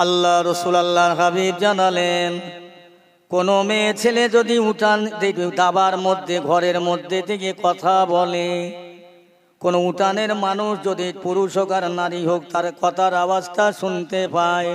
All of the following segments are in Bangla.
আল্লাহ রসুল আল্লাহর হাবিব জানালেন, কোনো মেয়ে ছেলে যদি উঠান দাবার মধ্যে ঘরের মধ্যে থেকে কথা বলে, কোন উঠানের মানুষ যদি পুরুষ হোক আর নারী হোক তার কথার আওয়াজটা শুনতে পায়,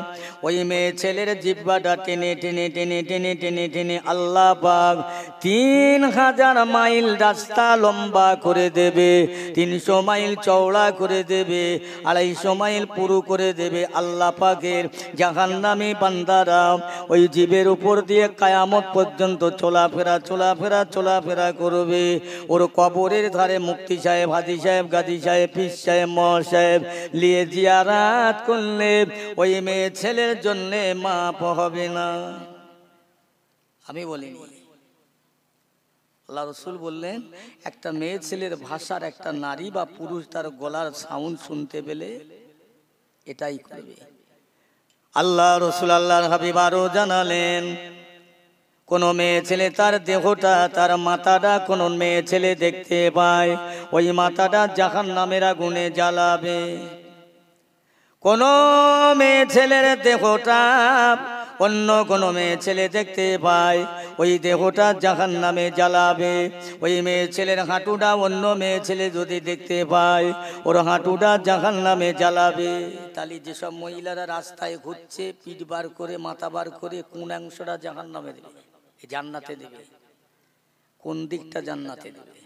ওই মেয়ে ছেলের জিহ্বাটা টেনে টেনে টেনে টেনে টেনে টেনে আল্লাহ পাক 3000 মাইল রাস্তা লম্বা করে দেবে, 300 মাইল চওড়া করে দেবে, 250 মাইল পুরু করে দেবে। আল্লাহ পাকের জাহান্নামী বান্দারা ওই জীবের উপর দিয়ে কিয়ামত পর্যন্ত চলাফেরা করবে। ওর কবরের ধারে মুফতি সাহেব, হাজী সাহেব, গাজী সাহেব, পীর সাহেব, মহা সাহেব নিয়ে জিয়ারাত করলে ওই মেয়ে ছেলের জন্য মাপ হবে না। আমি বলিনি, আল্লাহ রসুল বললেন, একটা মেয়ে ছেলের ভাষার একটা নারী বা পুরুষ তার গলার সাউন্ড শুনতে পেলে এটাই করবে। আল্লাহ রসুল আল্লাহর হাবিব আরো জানালেন, কোন মেয়ে ছেলে তার দেহটা, তার মাথাটা কোন মেয়ে ছেলে দেখতে পায়, ওই মাথাটা জাহান্নামের আগুনে জ্বালাবে। কোন মেয়ে ছেলের দেহটা অন্য কোন মেয়ে ছেলে দেখতে পায়, ওই দেহটা জাহান্নামে জ্বালাবে। ওই মেয়ে ছেলের হাঁটুটা অন্য মেয়ে ছেলে যদি দেখতে পায়, ওর হাঁটুটা জাহান্নামে জ্বালাবে। তাহলে যেসব মহিলারা রাস্তায় ঘুরছে পিঠ বার করে মাথা বার করে, কোন অংশটা জাহান্নামে দেবে? জান্নাতে দেবে। কোন দিকটা জান্নাতে দেবে?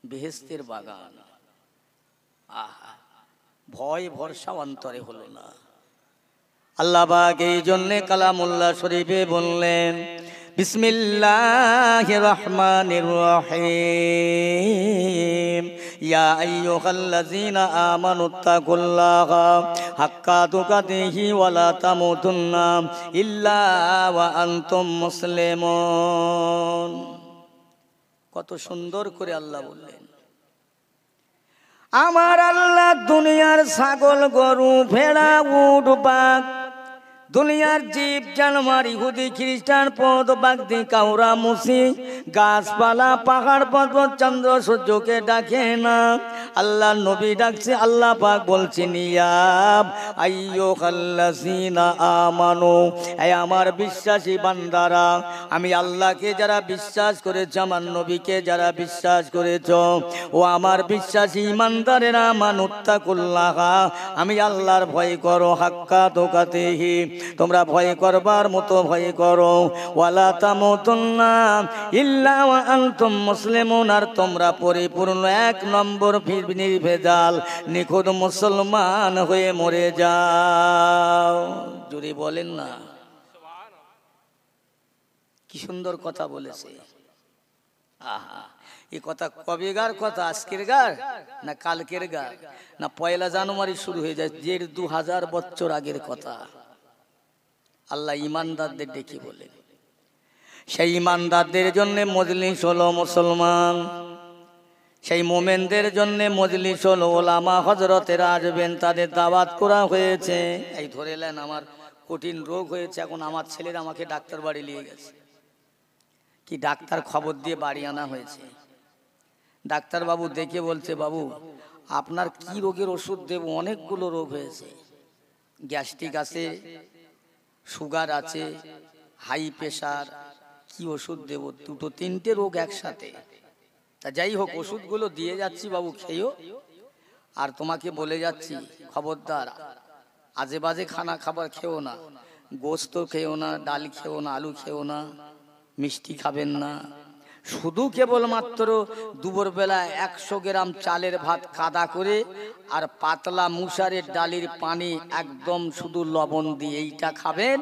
বেহেশতের বাগান। আহা, ভয় ভরসা অন্তরে হলো না। আল্লাহ পাক এই জন্য কালামুল্লাহ শরীফে বললেন, বিসমিল্লাহির রহমানির রহিম, ইয়া আইয়ুহাল্লাযীনা আমানুত্তাকুল্লাহা হাক্কা তুকাতিহি ওয়া লা তামুতুন্না ইল্লা ওয়া আনতুম মুসলিমুন। কত সুন্দর করে আল্লাহ বললেন। আমার আল্লাহ দুনিয়ার ছাগল, গরু, ভেড়া, উট, বাঘ, দুনিয়ার জীব জানোয়ার, ইহুদি, খ্রিস্টান, পদ, বাগদি, কাউরা, মুসি, গাছপালা, পাহাড়, পর্বত, চন্দ্র, সূর্যকে ডাকে না, আল্লাহ নবী ডাকছে। আল্লাহ পাক বলছেন, ইয়া আইয়ুহাল্লাযীনা আমানু, এই আমার বিশ্বাসী বান্দারা, আমি আল্লাহকে যারা বিশ্বাস করেছ, আমার নবীকে যারা বিশ্বাস করেছ, ও আমার বিশ্বাসী ইমানদারেরা, আমানুত্তাকুল্লাহা, আমি আল্লাহর ভয় করো, হাক্কা তুকাতিহি, তোমরা ভয় করবার মতো ভয় করো, ওয়ালা তামুতুন্না ইল্লা ওয়া আনতুম মুসলিমুন, আর তোমরা পরিপূর্ণ 1 নম্বর নির্ভেজাল নিখুঁত মুসলমান হয়ে মরে যাও। জোরে বলেন না, কি সুন্দর কথা বলেছে। আহা, এই কথা কবেকার কথা? আজকের গার না কালকের গার না 1 জানুয়ারি শুরু হয়ে যায়? 2000 বছর আগের কথা। আল্লাহ ইমানদারদের ডেকে বলেন, সেই ইমানদারদের জন্য মজলিস হলো মুসলমান, সেই মোমেনদের জন্য মজলিস হলো ওলামা হযরতেরা আসবেন, তাদের দাওয়াত করা হয়েছে। এই ধরে নেন আমার কঠিন রোগ হয়েছে, এখন আমার ছেলেরা আমাকে ডাক্তার বাড়ি নিয়ে গেছে। কি ডাক্তার খবর দিয়ে বাড়ি আনা হয়েছে। ডাক্তার বাবু দেখে বলছে, বাবু আপনার কি রোগের ওষুধ দেব? অনেকগুলো রোগ হয়েছে, গ্যাস্ট্রিক আছে, সুগার আছে, হাই প্রেশার, কি ওষুধ দেব? 2-3টে রোগ একসাথে। তা যাই হোক, ওষুধগুলো দিয়ে যাচ্ছি বাবু, খেয়েও। আর তোমাকে বলে যাচ্ছি, খবরদার আজে বাজে খাবার খেও না, গোস্ত খেও না, ডাল খেও না, আলু খেও না, মিষ্টি খাবেন না। শুধু কেবলমাত্র দুপুরবেলা 100 গ্রাম চালের ভাত কাদা করে আর পাতলা মুসারের ডালের পানি একদম শুধু লবণ দিয়ে এইটা খাবেন।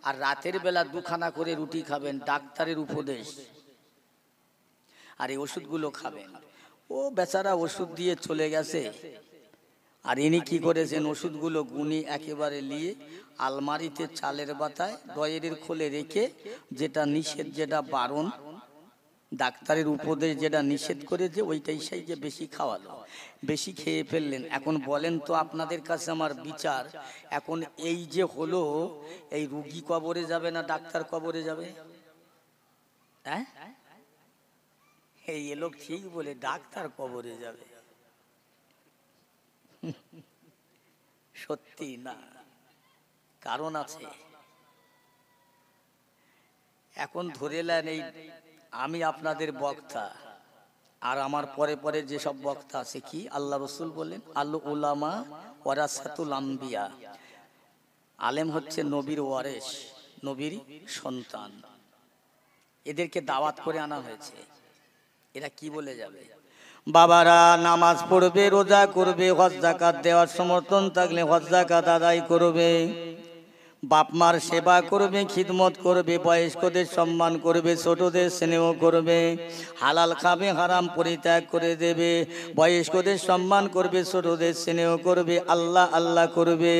আর রাতের বেলা 2খানা করে রুটি খাবেন, ডাক্তারের উপদেশ। আর এই ওষুধগুলো খাবেন। ও বেচারা ওষুধ দিয়ে চলে গেছে। আর ইনি কি করেছেন, ওষুধগুলো গুনি একেবারে নিয়ে আলমারিতে চালের বাতায় ডয়ের খোলে রেখে, যেটা নিষেধ, যেটা বারণ, ডাক্তারের উপদেশ যেটা নিষেধ করেছে, ওইটাই সেই যে বেশি খাওয়ালো, বেশি খেয়ে ফেললেন। এখন বলেন তো, আপনাদের কাছে আমার বিচার, এখন এই যে হলো, এই রুগী কবরে যাবে না ডাক্তার কবরে যাবে? হ্যাঁ, এই লোক ঠিক বলে, ডাক্তার কবরে যাবে। সত্যি না, কারণ আছে। এখন ধরে নেন এই আমি আপনাদের বক্তা, আর আমার পরে পরে যেসব বক্তা আছে, কি আল্লাহ রসুল বলেন আল উলামা ওয়ারাসাতুল আম্বিয়া, আলেম হচ্ছে নবীর ওয়ারেস, নবীর সন্তান। এদেরকে দাওয়াত করে আনা হয়েছে। এরা কি বলে যাবে? বাবারা নামাজ পড়বে, রোজা করবে, হজ যাকাত দেওয়ার সমর্থন থাকলে হজ যাকাত আদায় করবে, বাপ মার সেবা করবে, খিদমত করবে, বয়স্কদের সম্মান করবে, ছোটদের স্নেহ করবে, হালাল খাবে, হারাম পরিত্যাগ করে দেবে, বয়স্কদের সম্মান করবে, ছোটদের স্নেহ করবে, আল্লাহ আল্লাহ করবে।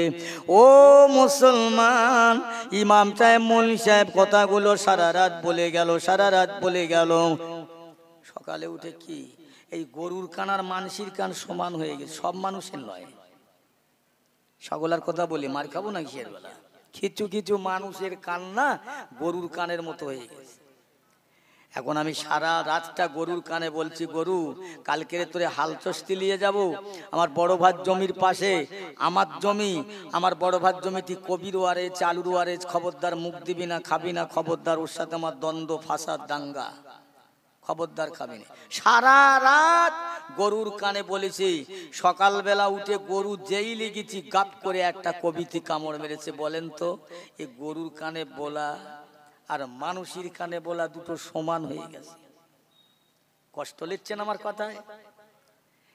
ও মুসলমান, ইমাম সাহেব মৌলভী সাহেব কথাগুলো সারা রাত বলে গেল, সারা রাত বলে গেল। সকালে উঠে কি এই গরুর কান আর মানসির কান সমান হয়ে গেছে? সব মানুষের নয়, সকলার কথা বলি, মার খাবো না কিসের বেলা? কিছু কিছু মানুষের কান না গরুর কানের মতো হয়ে গেছে। এখন আমি সারা রাতটা গরুর কানে বলছি, গরু কালকে তোরে হাল চস্তি নিয়ে যাব, আমার বড় ভাত জমির পাশে আমার জমি, আমার বড় ভাত জমিটি কবির ওয়ারেজ আলুর ওয়ারেজ, খবরদার মুখ দিবি না, খাবি না, খবরদার ওর সাথে আমার দ্বন্দ্ব ফাসাদ দাঙ্গা, খবরদার খাবি না। সারা রাত গরুর কানে বলেছি, সকালবেলা উঠে গরু যেই লেগেছি গাপ করে একটা কবিতি কামড় মেরেছে। বলেন তো এই গরুর কানে বলা আর মানুষের কানে বলা দুটো সমান হয়ে গেছে? কষ্ট লিখছেন আমার কথায়?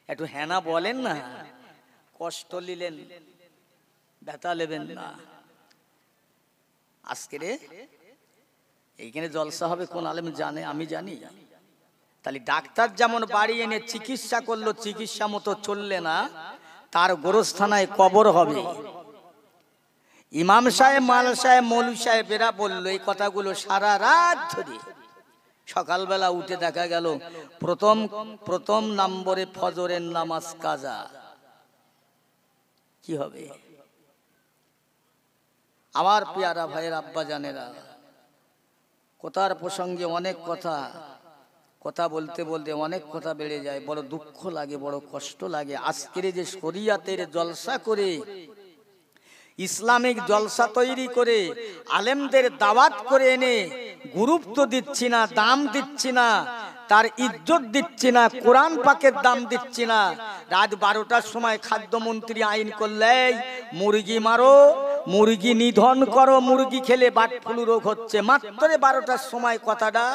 একটু হ্যানা বলেন না, কষ্ট নিলেন, ব্যথা নেবেন না। আজকে রে এইখানে জলসা হবে, কোন আলেম জানে? আমি জানি। তাহলে ডাক্তার যেমন বাড়ি এনে চিকিৎসা করলো, চিকিৎসা মতো চললে না, তার গোরস্থানায় কবর হবে। ইমাম সাহেব, মাল সাহেব, মৌলভী সাহেব এরা বললো এই কথাগুলো সারা রাত ধরে। সকালবেলা উঠে দেখা গেল প্রথম নম্বরে ফজরের নামাজ কাজা। কি হবে? আমার পেয়ারা ভাইয়ের আব্বা জানেরা, কথার প্রসঙ্গে অনেক কথা বলতে বলতে অনেক কথা বেড়ে যায়, বড় দুঃখ লাগে, বড় কষ্ট লাগে। আজকের যে শরিয়াতের জলসা করে, ইসলামিক জলসা তৈরি করে, আলেমদের দাওয়াত করে এনে গুরুত্ব দিচ্ছি না, দাম দিচ্ছি না, তার ইজ্জত দিচ্ছি না, কোরআন পাকের দাম দিচ্ছি না। রাত 12টার সময় খাদ্যমন্ত্রী আইন করলে মুরগি মারো, মুরগি নিধন করো, মুরগি খেলে বার্ড ফ্লু রোগ হচ্ছে। মাত্র 12টার সময় কথাটা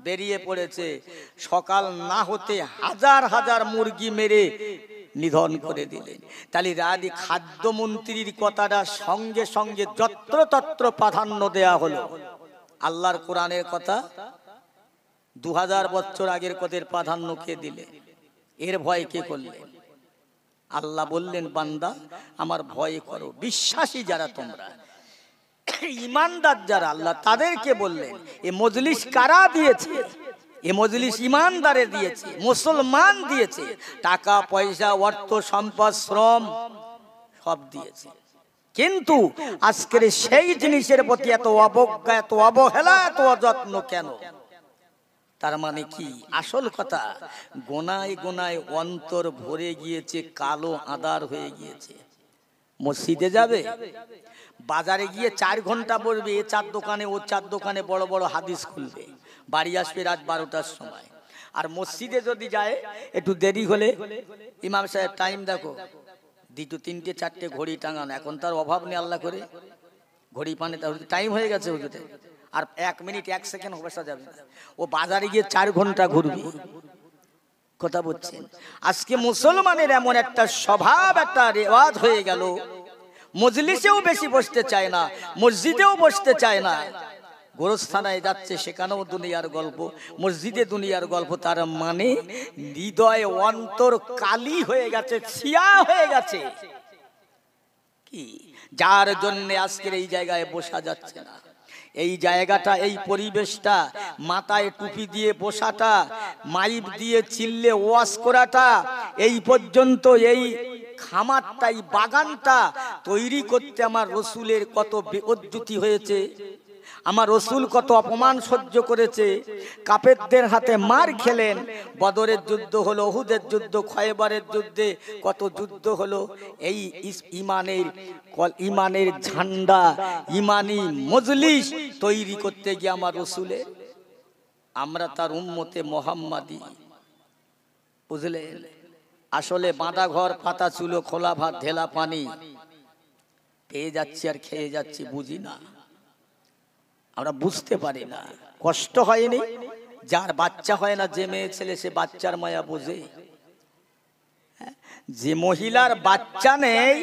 বেরিয়ে পড়েছে। সকাল না হতে হাজার হাজার মুরগি মেরে নিধন করে দিলেন। তাহলে রাজি খাদ্যমন্ত্রীর কথাটা সঙ্গে সঙ্গে যত্রতত্র প্রাধান্য দেয়া হলো। আল্লাহর কোরআনের কথা 2000 বছর আগের কথার প্রাধান্য কে দিলে? এর ভয় কে করলেন? আল্লাহ বললেন, বান্দা আমার ভয় করো। বিশ্বাসী যারা তোমরা, ইমানদার যারা, আল্লাহ তাদেরকে বললেন। এ মজলিস কারা দিয়েছে? এ মজলিস ইমানদারে দিয়েছে, মুসলমান দিয়েছে। টাকা পয়সা, অর্থ সম্পদ, শ্রম সব দিয়েছে। কিন্তু আজকের সেই জিনিসের প্রতি এত অবজ্ঞা, এত অবহেলা, এত অযত্ন কেন? তার মানে কি? আসল কথা, গোনায় গোনায় অন্তর ভরে গিয়েছে, কালো আঁধার হয়ে গিয়েছে। মসজিদে যাবে, বাজারে গিয়ে 4 ঘন্টা বসবে, এ 4 দোকানে ও 4 দোকানে বড় বড় হাদিস খুলবে, বাড়ি আসবে রাত 12টার সময়। আর মসজিদে যদি যায় একটু দেরি হলে, ইমাম সাহেব টাইম দেখো, 2, 3, 4 ঘড়ি টাঙানো। এখন তার অভাব নেই, আল্লাহ করে ঘড়ি পানে টাইম হয়ে গেছে হুজুরে, আর 1 মিনিট 1 সেকেন্ড বসা যাবে না। ও বাজারে গিয়ে 4 ঘন্টা ঘুরবে। কথা বলছেন? আজকে মুসলমানের এমন একটা স্বভাব, একটা রেওয়াজ হয়ে গেল, মজলিসেও বেশি বসতে চায় না, মসজিদেও বসতে চায় না। গোরস্থানায় যাচ্ছে, সেখানেও দুনিয়ার গল্প, মসজিদে দুনিয়ার গল্প। তার মানে হৃদয় অন্তর কালি হয়ে গেছে, ছিয়া হয়ে গেছে। কি যার জন্য আজকের এই জায়গায় বসা যাচ্ছে না। এই জায়গাটা, এই পরিবেশটা, মাথায় টুপি দিয়ে বসাটা, মাইক দিয়ে চিল্লে ওয়াজ করাটা, এই পর্যন্ত এই খামারটা, এই বাগানটা তৈরি করতে আমার রসুলের কত বেজ্জতি হয়েছে। আমার রসুল কত অপমান সহ্য করেছে, কাফেরদের হাতে মার খেলেন। বদরের যুদ্ধ হলো, উহুদের যুদ্ধ, খয়বরের যুদ্ধে কত যুদ্ধ হলো। এই ইমানের ঝান্ডা, ইমানি মজলিস তৈরি করতে গিয়ে আমার রসুলের, আমরা তার উম্মতে মোহাম্মদী, বুঝলেন? আসলে বাঁধা ঘর, পাতা চুলো, খোলা ভাত, ঢেলা পানি পেয়ে যাচ্ছি আর খেয়ে যাচ্ছি, বুঝি না, আমরা বুঝতে পারি না। কষ্ট হয়নি? যার বাচ্চা হয় না, যে মেয়ে ছেলে, সে বাচ্চার মায়া বোঝে। যে মহিলার বাচ্চা নেই,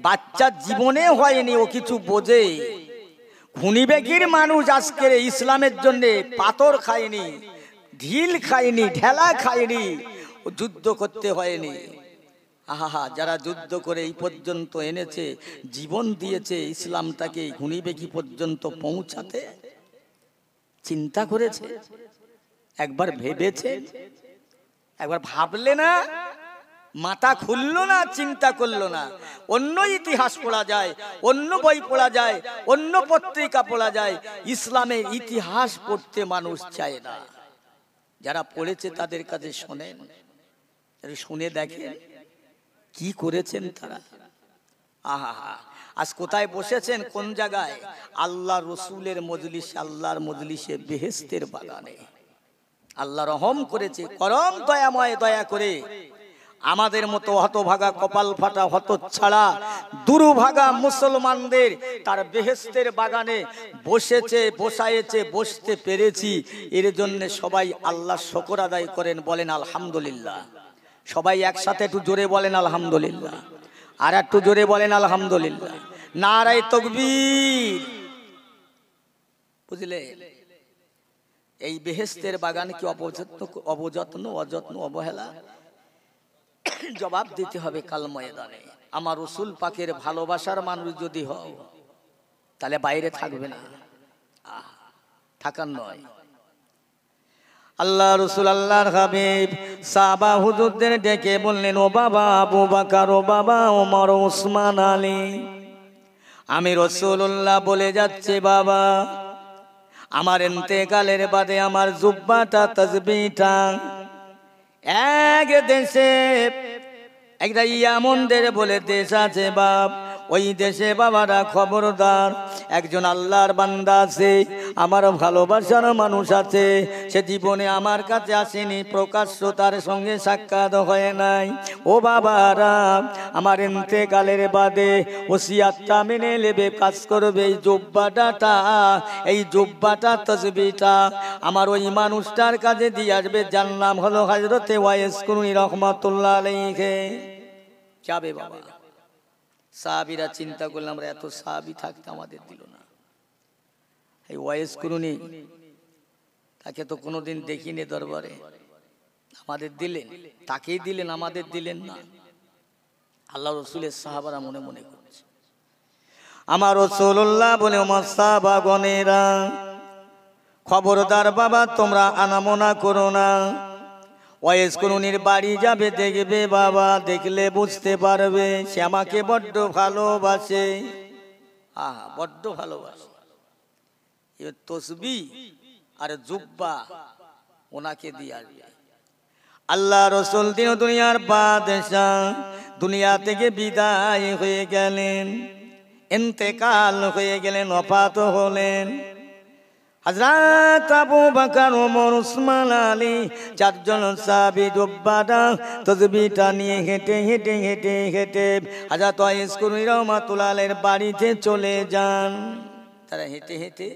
বাচ্চা জীবনে হয়নি, ও কিছু বোঝে। খুনিবেগির মানুষ আজকের ইসলামের জন্য পাথর খায়নি, ঢিল খায়নি, ঢেলা খায়নি, ও যুদ্ধ করতে হয়নি। আহা, যারা যুদ্ধ করে এই পর্যন্ত এনেছে, জীবন দিয়েছে ইসলামটাকে খুনিবেগি পর্যন্ত পৌঁছাতে, চিন্তা করেছে? একবার ভেবেছে? একবার ভাবলে না? মাথা খুললো না? চিন্তা করলো না? অন্য ইতিহাস পড়া যায়, অন্য বই পড়া যায়, অন্য পত্রিকা পড়া যায়, ইসলামের ইতিহাস পড়তে মানুষ চায় না। যারা পড়েছে তাদের কাছে শোনেন, শুনে দেখেন কি করেছেন তারা। আহা, আজ কোথায় বসেছেন? কোন জায়গায়? আল্লাহ রসুলের মজলিস, আল্লাহর মজলিসে, বেহেশতের বাগানে। আল্লাহ রহম করেছে, করম দয়াময়, দয়া করে আমাদের মতো হতভাগা, কপাল ফাটা, হতচ্ছাড়া, দুর্ভাগা মুসলমানদের তার বেহেশতের বাগানে বসেছে, বসায়েছে, বসতে পেরেছি। এর জন্য সবাই আল্লাহ শুকর আদায় করেন, বলেন আলহামদুলিল্লাহ। সবাই একসাথে একটু জোরে বলেন আলহামদুলিল্লাহ, আর একটু জোরে বলেন আলহামদুলিল্লাহ। নারায়ে তাকবীর। বুঝলে? এই বেহেশতের বাগান কি অবযত্ন, অযত্ন, অবহেলা? জবাব দিতে হবে কাল ময়দানে। আমার রসুল পাকের ভালোবাসার মানুষ যদি হও, তাহলে বাইরে থাকবে না, থাকার নয়। আল্লাহ রসুল, আল্লাহর হাবিব সাহাবা হুজুরদের ডেকে বললেন, ও বাবা আবু বকর, ও বাবা ওমর, ওসমান, আলী, আমি রাসূলুল্লাহ বলে যাচ্ছে, বাবা আমার ইন্তেকালের বাদে আমার জুব্বাটা, তাসবিহটা এক দেশে, একটা ইয়ামনদের বলে দেশ আছে বাপ, ওই দেশে বাবারা খবরদার, একজন আল্লাহর বান্দা আছে, আমার ভালোবাসার মানুষ আছে, সে জীবনে আমার কাছে আসেনি, প্রকাশ্য তার সঙ্গে সাক্ষাৎ হয় নাই। ও বাবারা, আমার ইন্তেকালের বাদে ওসিয়াতটা মেনে নেবে, কাজ করবে, এই জুব্বাটা, এই জুব্বাটা, তাসবিহটা আমার ওই মানুষটার কাছে দিয়ে আসবে, যার নাম হলো হযরতে ওয়াইস কুরনি রহমাতুল্লাহ আলাইহি। যাবে বাবা। সাহাবীরা চিন্তা করলাম, আমরা এত সাহাবী থাকতে আমাদের দিল না। এই ওয়াইস কুরনি, তাকে তো কোনোদিন দেখিনি দরবারে, আমাদের দিলেন, তাকেই দিলেন, আমাদের দিলেন না। আল্লাহ রসুলের সাহাবারা মনে মনে করছে, আমার রাসূলুল্লাহ বলে, আমার সাহাবাগণেরা খবরদার বাবা, তোমরা আনামনা করো না। ওয়াইস কুরনির বাড়ি যাবে, দেখবে বাবা, দেখলে বুঝতে পারবে সে আমাকে বড্ড ভালোবাসে। বড্ড ভালোবাসে। তসবিহ আর জুব্বা ওনাকে দিয়ে আসবে। আল্লাহ রসুল দিন দুনিয়ার বাদশাহ দুনিয়া থেকে বিদায় হয়ে গেলেন, ইন্তেকাল হয়ে গেলেন, ওফাত হলেন। হযরত আবু বকর, ওমর, ওসমান, আলী চারজন সাহাবী জুব্বাটা, তাসবিহটা নিয়ে হেঁটে হেঁটে হেঁটে হেঁটে হযরত ওয়াইস কুরনি রাহমাতুল্লাহ আলাইহির বাড়িতে চলে যান। তারা হেঁটে হেঁটে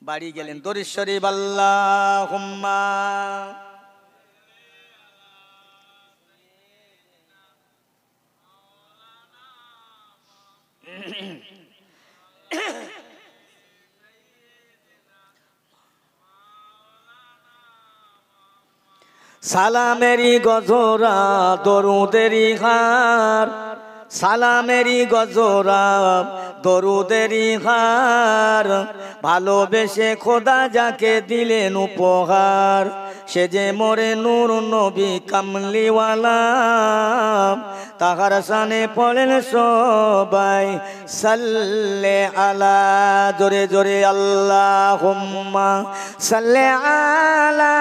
বাড়ি গেলেন। দরুদ শরীফ আল্লাহুম্মা সালামেরি গজরা, দরুদেরি হার, সালামেরই গজরা দরুদেরই হার, ভালোবেসে খোদা যাকে দিলেন উপহার, সে যে মোরে নূর নবী কামলিওয়ালা, তাহার শানে পড়েন সবাই সাল্লে আলা, জোরে জোরে আল্লাহুম্মা সাল্লে আলা।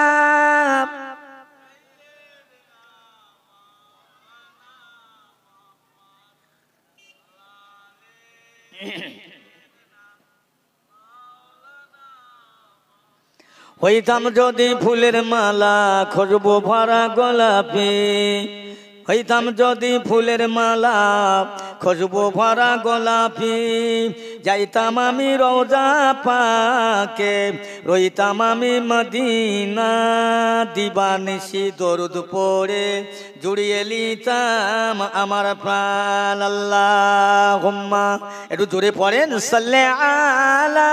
হইতাম যদি ফুলের মালা খুশবু ভরা গোলাপি, হইতাম যদি ফুলের মালা খুশবু ভরা গোলাপি, যাইতাম আমি রওজা পাকে, রইতাম আমি মদিনা, দিবানিশি দরুদ পড়ে জুড়িয়ে লিতাম আমার প্রাণ। আল্লাহুম্মা, একটু জোরে পড়েন সাল্লে আলা।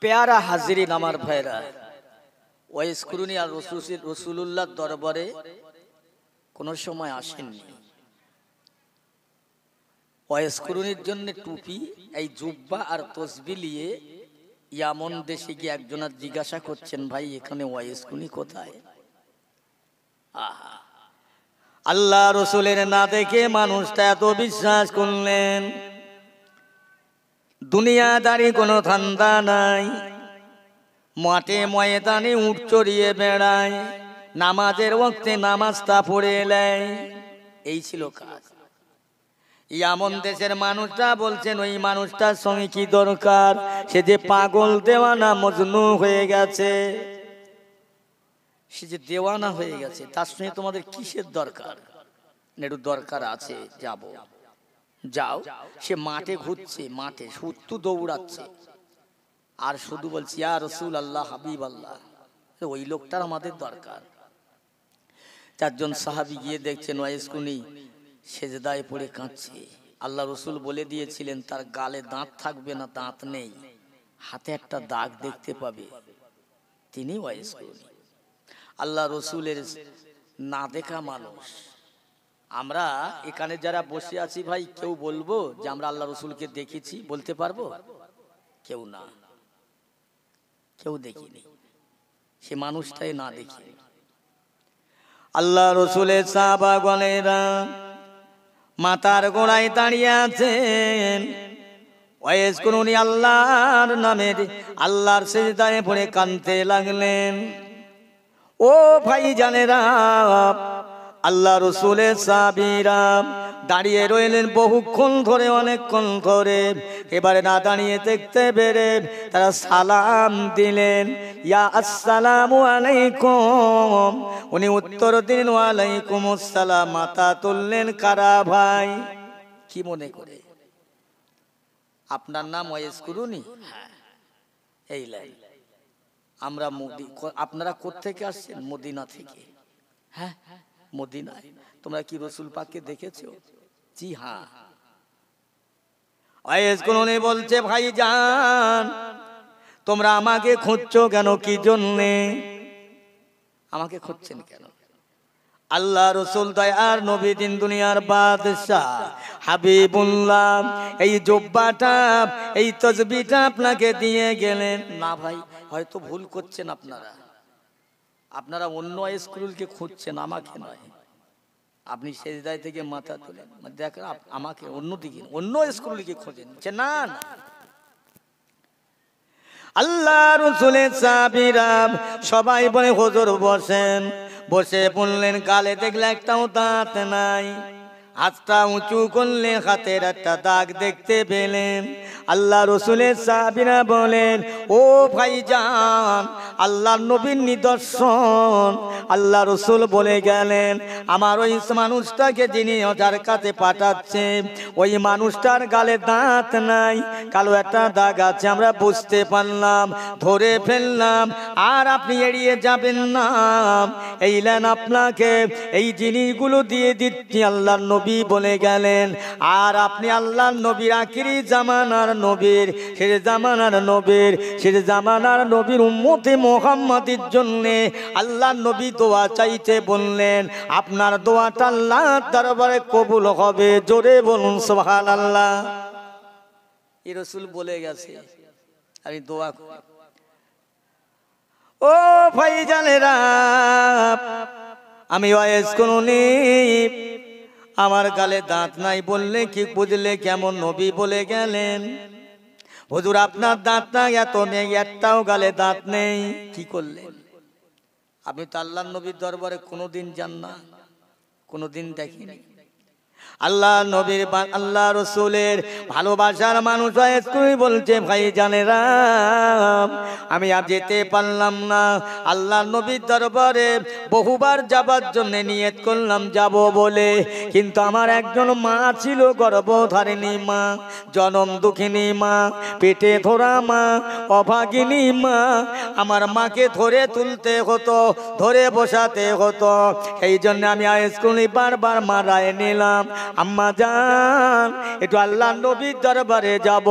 পেয়ারা হাজিরিন আমার ভাইরা, ওয়াইস কুরুনি আর রসুলুল্লাহর দরবারে কোনো সময় আসেননি। ওয়াইস কুরুনির জন্য টুপি, এই জুব্বা আর তসবি নিয়ে ইয়ামন দেশে গিয়ে একজনের জিজ্ঞাসা করছেন, ভাই এখানে ওয়াইস কুরুনি কোথায়? আহা, আল্লাহ রসুলের না দেখে মানুষটা এত বিশ্বাস করলেন। দুনিয়াদারি কোনো ধান্দা নাই, মাঠে ময়দানে উঠ চড়িয়ে বেড়ায়, নামাজের ওয়াক্তে নামাজটা পড়ে এলেন, এই ছিল কাজ। এমন দেশের মানুষটা বলছেন ওই মানুষটার সঙ্গে কি দরকার, সে যে পাগল দেওয়ানা মজনু হয়ে গেছে, সে যে দেওয়ানা হয়ে গেছে, তার সঙ্গে তোমাদের কিসের দরকার? একটু দরকার আছে, যাব যাও। সে মাঠে ঘুরছে, মাঠে শুধু দৌড়াচ্ছে আর শুধু বলছে ইয়া রাসূল আল্লাহ, হাবিব আল্লাহ, ওই লোকটার আমাদের দরকার। চারজন সাহাবী গিয়ে দেখছেন ওয়াইস কুরুনি সেজদায় পড়ে কাঁদছে। আল্লাহ রসুল বলে দিয়েছিলেন তার গালে দাঁত থাকবে না, দাঁত নেই, হাতে একটা দাগ দেখতে পাবে, তিনি ওয়াইস কুরুনি। আল্লাহ রসুলের না দেখা মানুষ। আমরা এখানে যারা বসে আছি ভাই, কেউ বলবো যে আমরা আল্লাহ রসুলকে দেখেছি? বলতে পারবো? কেউ না, কেউ দেখিনি, সে মানুষটাই না দেখি। আল্লাহ রসুলের সাহাবাগণেরা মাথার গোড়ায় দাঁড়িয়ে আছেন, ওয়াইস কুরুনি আল্লাহর নামে আল্লাহর সিজদায় পড়ে কাঁদতে লাগলেন। ও ভাই জানেরা, আল্লাহ রসুলের সাহাবীরা দাঁড়িয়ে রইলেন বহুক্ষণ ধরে, অনেকক্ষণ ধরে। এবারে না দাঁড়িয়ে দেখতে পেরে তারা সালাম দিলেন, ইয়া আসসালামু আলাইকুম। উনি উত্তর দিলেন ওয়ালাইকুম আসসালাম। মাথা তুললেন কারা ভাই? কি মনে করে? আপনার নাম ওয়াইস কুরুনি? হ্যাঁ, এই লাইন। আমরা আপনারা কোত্থেকে আসছেন? মদিনা থেকে। হ্যাঁ, মদিনায়। তোমরা কি রসুল পাককে দেখেছো? জি হ্যাঁ। ওয়াইস কুরুনি বলছে, ভাই জান, তোমরা আমাকে খুঁজছো কেন? কি জন্যে আমাকে খুঁজছেন কেন? আল্লাহ রসুল দয়ার নবী, দিন দুনিয়ার বাদশাহ হাবিবুল্লাহ এই জুব্বাটা, এই তসবিটা আপনাকে দিয়ে গেলেন। না ভাই, হয়তো ভুল করছেন আপনারা, আপনারা অন্য স্কুলকে খুঁজছেন, আমাকে নয়। আপনি সেজদায় থেকে মাথা তোলেন, দেখেন আমাকে অন্যদিকে, অন্য স্কুলকে খোঁজেন। না না, আল্লাহ রসুলের সাহাবীরা সবাই বলে হুজুর বসেন। বসে বললেন, গালে দেখলে একটাও দাঁত নাই, হাতটা উঁচু করলে হাতের একটা দাগ দেখতে পেলেন। আল্লাহ রসুলের সাহাবীরা বলেন, ও ভাইজান, আল্লাহ নবীর নিদর্শন। আল্লাহ রসুল বলে গেলেন, আমার ওই মানুষটাকে যিনি যার কাছে পাঠাচ্ছে, ওই মানুষটার গালে দাঁত নাই, কালো একটা দাগ আছে, আমরা বুঝতে পারলাম, ধরে ফেললাম, আর আপনি এড়িয়ে যাবেন না। এইলেন আপনাকে এই জিনিসগুলো দিয়ে দিচ্ছি, আল্লাহ নবী বলে গেলেন। আর আপনি আল্লাহ নবীর আখিরি জামানার নবীর, শেষ জামানার নবীর, শেষ জামানার নবীর উম্মতে মুহাম্মাদের জন্য আল্লাহ নবী দোয়া চাইতে বললেন। আপনার দোয়াটা আল্লাহর দরবারে কবুল হবে, জোরে বলুন সুবহানাল্লাহ। এই রাসূল বলে গেছে, আমি দোয়া করি। ও ভাইজানেরা, আমি ওয়াইজ করুনি, আমার গালে দাঁত নাই বললে কি বুঝলে কেমন নবী বলে গেলেন, হুজুর আপনার দাঁত নাই, এত নেই, একটাও গালে দাঁত নেই, কি করলেন? আপনি তো আল্লাহর নবীর দরবারে কোনোদিন যান না, কোনোদিন দেখিনি। আল্লাহ নবীর, আল্লাহ রসুলের ভালোবাসার মানুষ বলছে, ভাই জানেরা, আমি আর যেতে পারলাম না। আল্লাহ নবীর দরবারে বহুবার যাবার জন্য নিয়ত করলাম যাব বলে, কিন্তু আমার একজন মা ছিল, গর্ভধারিণী মা, জনম দুঃখিনী মা, পেটে ধরা মা, অভাগিনী মা। আমার মাকে ধরে তুলতে হতো, ধরে বসাতে হতো। এই জন্য আমি আইসকুলি বারবার মারায় নিলাম, আম্মা জান একটু আল্লাহ নবীর দরবারে যাব,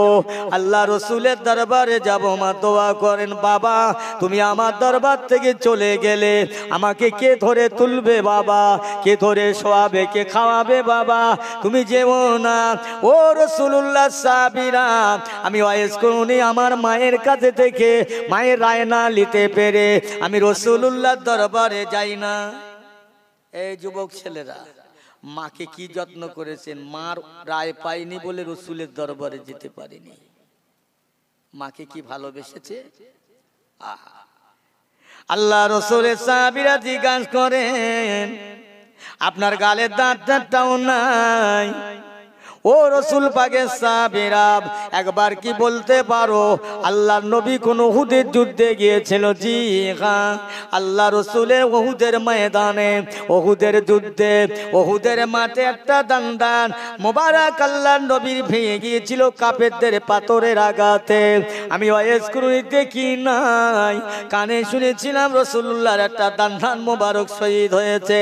আল্লাহ রসুলের দরবারে যাব, মা দোয়া করেন। বাবা তুমি আমার দরবার থেকে চলে গেলে আমাকে কে ধরে তুলবে বাবা, কে ধরে শোয়াবে, কে খাওয়াবে বাবা, তুমি যেও না। ও রাসূলুল্লাহ সাহাবীরা, আমি ওয়াইজ করুনি, আমার মায়ের কাছে থেকে মায়ের রায় না নিতে পেরে আমি রাসূলুল্লাহর দরবারে যাই না। এই যুবক ছেলেরা, মাকে কি যত্ন করেছেন, মার রায় পাইনি বলে রসুলের দরবারে যেতে পারিনি। মাকে কি ভালোবেসেছে। আল্লাহ রসুলের সাহাবীরা জিজ্ঞাসা করেন, আপনার গালের দাঁতটাও নাই, ও রসুল পাকের সাহাবীরা একবার কি বলতে পারো আল্লাহ নবী কোন উহুদের যুদ্ধে গিয়েছিল? জি হ্যাঁ, আল্লাহ রসুলের উহুদের ময়দানে, উহুদের যুদ্ধে, উহুদের মাঠে একটা দান্দান মোবারক আল্লাহ নবীর ভেঙে গিয়েছিল কাফেরদের পাথরের আঘাতে। আমি ওয়াইজ করে দেখি নাই, কানে শুনেছিলাম রসুল্লাহর একটা দান্দান মোবারক শহীদ হয়েছে।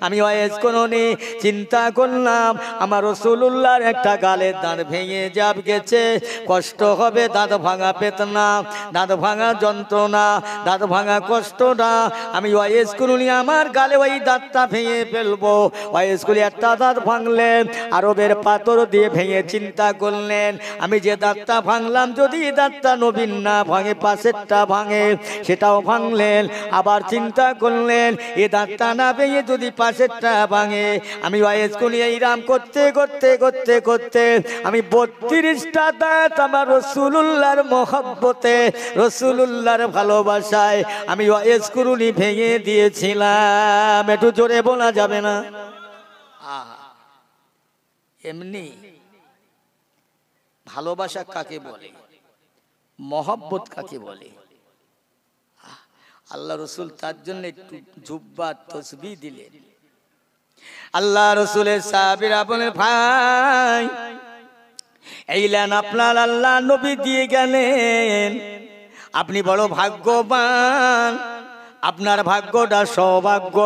আমি ওয়াইজ করনি, চিন্তা করলাম আমার রসুল্লাহ একটা গালের দাঁত ভেঙে যাব গেছে, কষ্ট হবে, দাঁত ভাঙা বেদনা, দাঁত ভাঙা যন্ত্রণা, দাঁত ভাঙা কষ্টটা। আমি ওয়াইজ করুনি আমার গালে ওই দাঁতটা ভেঙে ফেলবো। ওয়াইজ করি একটা দাঁত ভাঙলেন, আরবের পাথর দিয়ে ভেঙে, চিন্তা করলেন আমি যে দাঁতটা ভাঙলাম যদি দাঁতটা নবীন না ভাঙে, পাশেরটা ভাঙে, সেটাও ভাঙলেন। আবার চিন্তা করলেন এ দাঁতটা না ভেঙে যদি পাশেরটা ভাঙে। আমি ওয়াইজ করি এইরাম করতে করতে করতে করতে আমি 32টা দাঁত আমার রসুলুল্লাহর মহব্বতে, রসুলুল্লাহর ভালোবাসায় আমি ওয়াইজ করুনি ভেঙে দিয়েছিলাম। একটু জোরে বলা যাবে না? এমনি ভালোবাসা কাকে বলে, মহব্বত কাকে বলে? আল্লাহ রসুল তার জন্য একটু জুব্বা তসবিহ দিলেন। আল্লাহ রসুলের সাহাবীরা বলে, ভাই এইলেন আপনার আল্লাহ নবী দিয়ে গেলেন, আপনি বড় ভাগ্যবান, আপনার ভাগ্যটা সৌভাগ্য,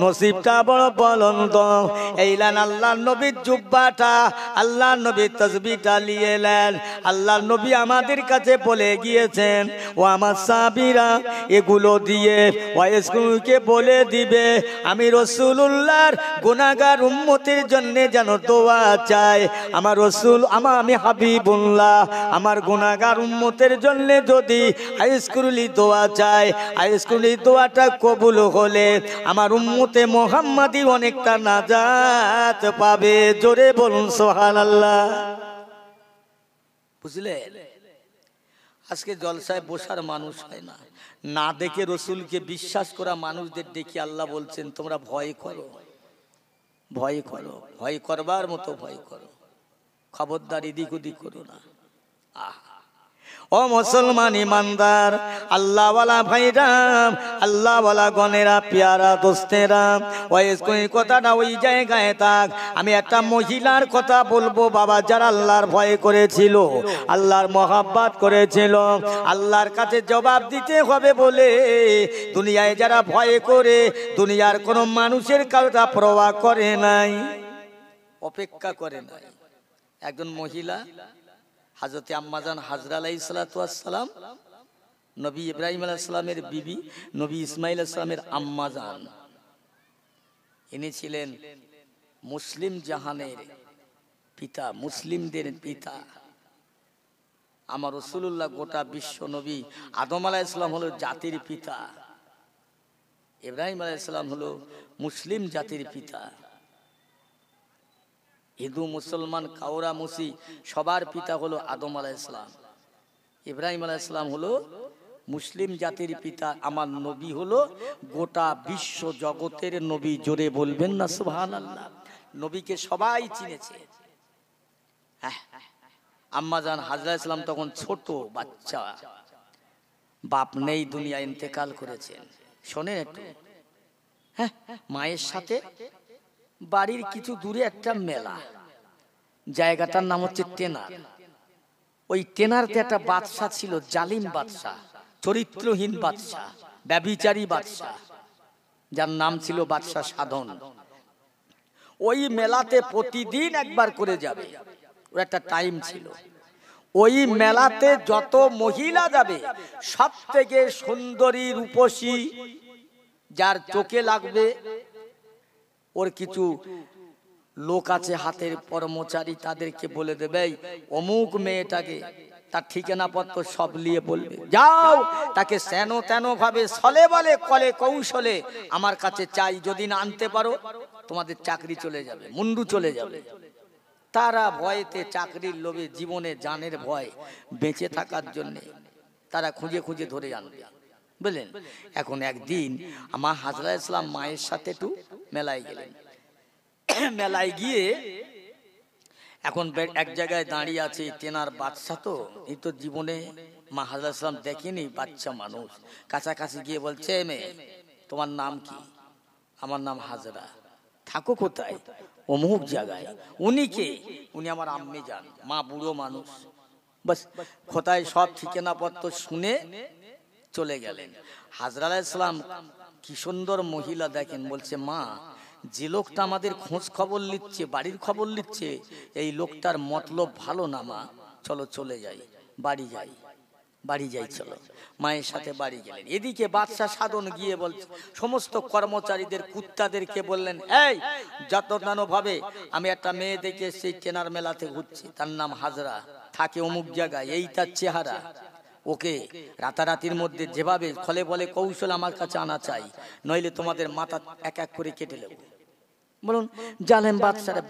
নসিবটা বড় বলন্দ। এইলেন আল্লাহ নবীর জুব্বাটা, আল্লাহ নবীর তসবিহটা নিয়ে এলেন। আল্লাহ নবী আমাদের কাছে বলে গিয়েছেন, ও আমার সাহাবীরা এগুলো দিয়ে ওয়াইজকে বলে দিবে আমি রসুলুল্লাহর গুনাহগার উম্মতের জন্য যেন দোয়া চাই। আমার রসুল, আমি হাবিবুল্লাহ আমার গুনাহগার উম্মতের জন্য যদি আইসকুলি দোয়া চাই, আইসকুলি দোয়াটা কবুল হলে আমার উম্মতে মুহাম্মাদি অনেকটা নাজাত পাবে। জোরে বলুন সুবহানাল্লাহ। বুঝলে, আজকে জলসায় বসার মানুষ হয় না, না দেখে রসুলকে বিশ্বাস করা মানুষদের দেখি আল্লাহ বলছেন তোমরা ভয় করো, ভয় করো, ভয় করবার মতো ভয় করো, খবরদার এদিক ওদিক করো না। ও মুসলমান ইমানদার, আল্লাহওয়ালা ভাইরাম, আল্লাহওয়ালা গনেরা, পেয়ারা দোস্তেরা, ওই কথাটা ওই জায়গায় থাক। আমি একটা মহিলার কথা বলবো বাবা, যারা আল্লাহর ভয় করেছিল, আল্লাহর মহাব্বত করেছিল, আল্লাহর কাছে জবাব দিতে হবে বলে দুনিয়ায় যারা ভয় করে, দুনিয়ার কোনো মানুষের কথা প্রভা করে নাই, অপেক্ষা করে নাই। একজন মহিলা হযরতে আম্মাজান হাজরা আলাইহিস সালাতু ওয়াস সালাম, নবী ইব্রাহিম আলাইহিস সালামের বিবি, নবী ইসমাঈল আলাইহিস সালামের আম্মাজান। ইনি ছিলেন মুসলিম জাহানের পিতা, মুসলিমদের পিতা। আমার রাসূলুল্লাহ গোটা বিশ্ব নবী। আদম আলাইহিস সালাম হলো জাতির পিতা, ইব্রাহিম আলাইহিস সালাম হলো মুসলিম জাতির পিতা। হিন্দু মুসলমান কাউরা মুসি সবার পিতা হলো আদম আলাইহিস সালাম। ইব্রাহিম আলাইহিস সালাম হলো মুসলিম জাতির পিতা। আমার নবী হলো গোটা বিশ্ব জগতের নবী। জোরে বলবেন না সুবহানাল্লাহ। নবীকে সবাই চিনেছে। আম্মাজান হাজরা আলাইহিস সালাম তখন ছোট বাচ্চা, বাপ নেই, দুনিয়া ইন্তেকাল করেছেন। শোনেন একটু, মায়ের সাথে বাড়ির কিছু দূরে একটা মেলা, জায়গাটার নাম হচ্ছে টেনার। ওই টেনারতে একটা বাদশা ছিল, জালিম বাদশা, চরিত্রহীন বাদশা, ব্যভিচারী বাদশা, যার নাম ছিল বাদশা সাধন। ওই মেলাতে প্রতিদিন একবার করে যাবে, ওর একটা টাইম ছিল। ওই মেলাতে যত মহিলা যাবে, সব থেকে সুন্দরী রূপসী, যার চোখে লাগবে, ওর কিছু লোক আছে হাতের কর্মচারী, তাদেরকে বলে দেবে অমুক মেয়েটাকে, তার ঠিকানা পত্র সব নিয়ে বলবে, যাও তাকে সেন তেন ভাবে ছলে বলে কলে কৌশলে আমার কাছে চাই, যদি না আনতে পারো তোমাদের চাকরি চলে যাবে, মুন্ডু চলে যাবে। তারা ভয়েতে, চাকরির লোভে, জীবনে জানের ভয়, বেঁচে থাকার জন্য তারা খুঁজে খুঁজে ধরে আনবে, বুঝলেন। এখন একদিন আমার হাজরা ইসলাম মায়ের সাথে একটু মেলায় গেলেন। মেলায় গিয়ে এখন এক জায়গায় দাঁড়িয়ে আছে, তেনার বাচ্চা তো, এই তো জীবনে মা হাজরা ইসলাম দেখেনি, বাচ্চা মানুষ। কাছাকাছি গিয়ে বলছে, মেয়ে তোমার নাম কি? আমার নাম হাজরা। থাকো কোথায়? অমুক জায়গায়। উনি কে? উনি আমার আম্মি যান, মা বুড়ো মানুষ। বাস কোথায় সব ঠিকানা পত্র শুনে চলে গেলেন। হাজরা আলাইহিস সালাম কি সুন্দর মহিলা দেখেন, বলছে মা, যে লোকটা আমাদের খোঁজ খবর নিচ্ছে, বাড়ির খবর নিচ্ছে, এই লোকটার মতলব ভালো না মা, চলো চলে যাই, বাড়ি যাই, বাড়ি যাই, চলো। মায়ের সাথে বাড়ি গেলেন। এদিকে বাদশা সাধন গিয়ে বলছে, সমস্ত কর্মচারীদের কুত্তাদেরকে বললেন, এই যত্ন ভাবে আমি একটা মেয়ে দেখে সেই কেনার মেলাতে ঘুরছি, তার নাম হাজরা, থাকে অমুক জায়গায়, এই তার চেহারা, ওকে রাতারাতির মধ্যে যেভাবে ফলে বলে কৌশল আমার কাছে আনা চাই, নইলে তোমাদের মাথা এক এক করে কেটে নেব। বলুন জালেম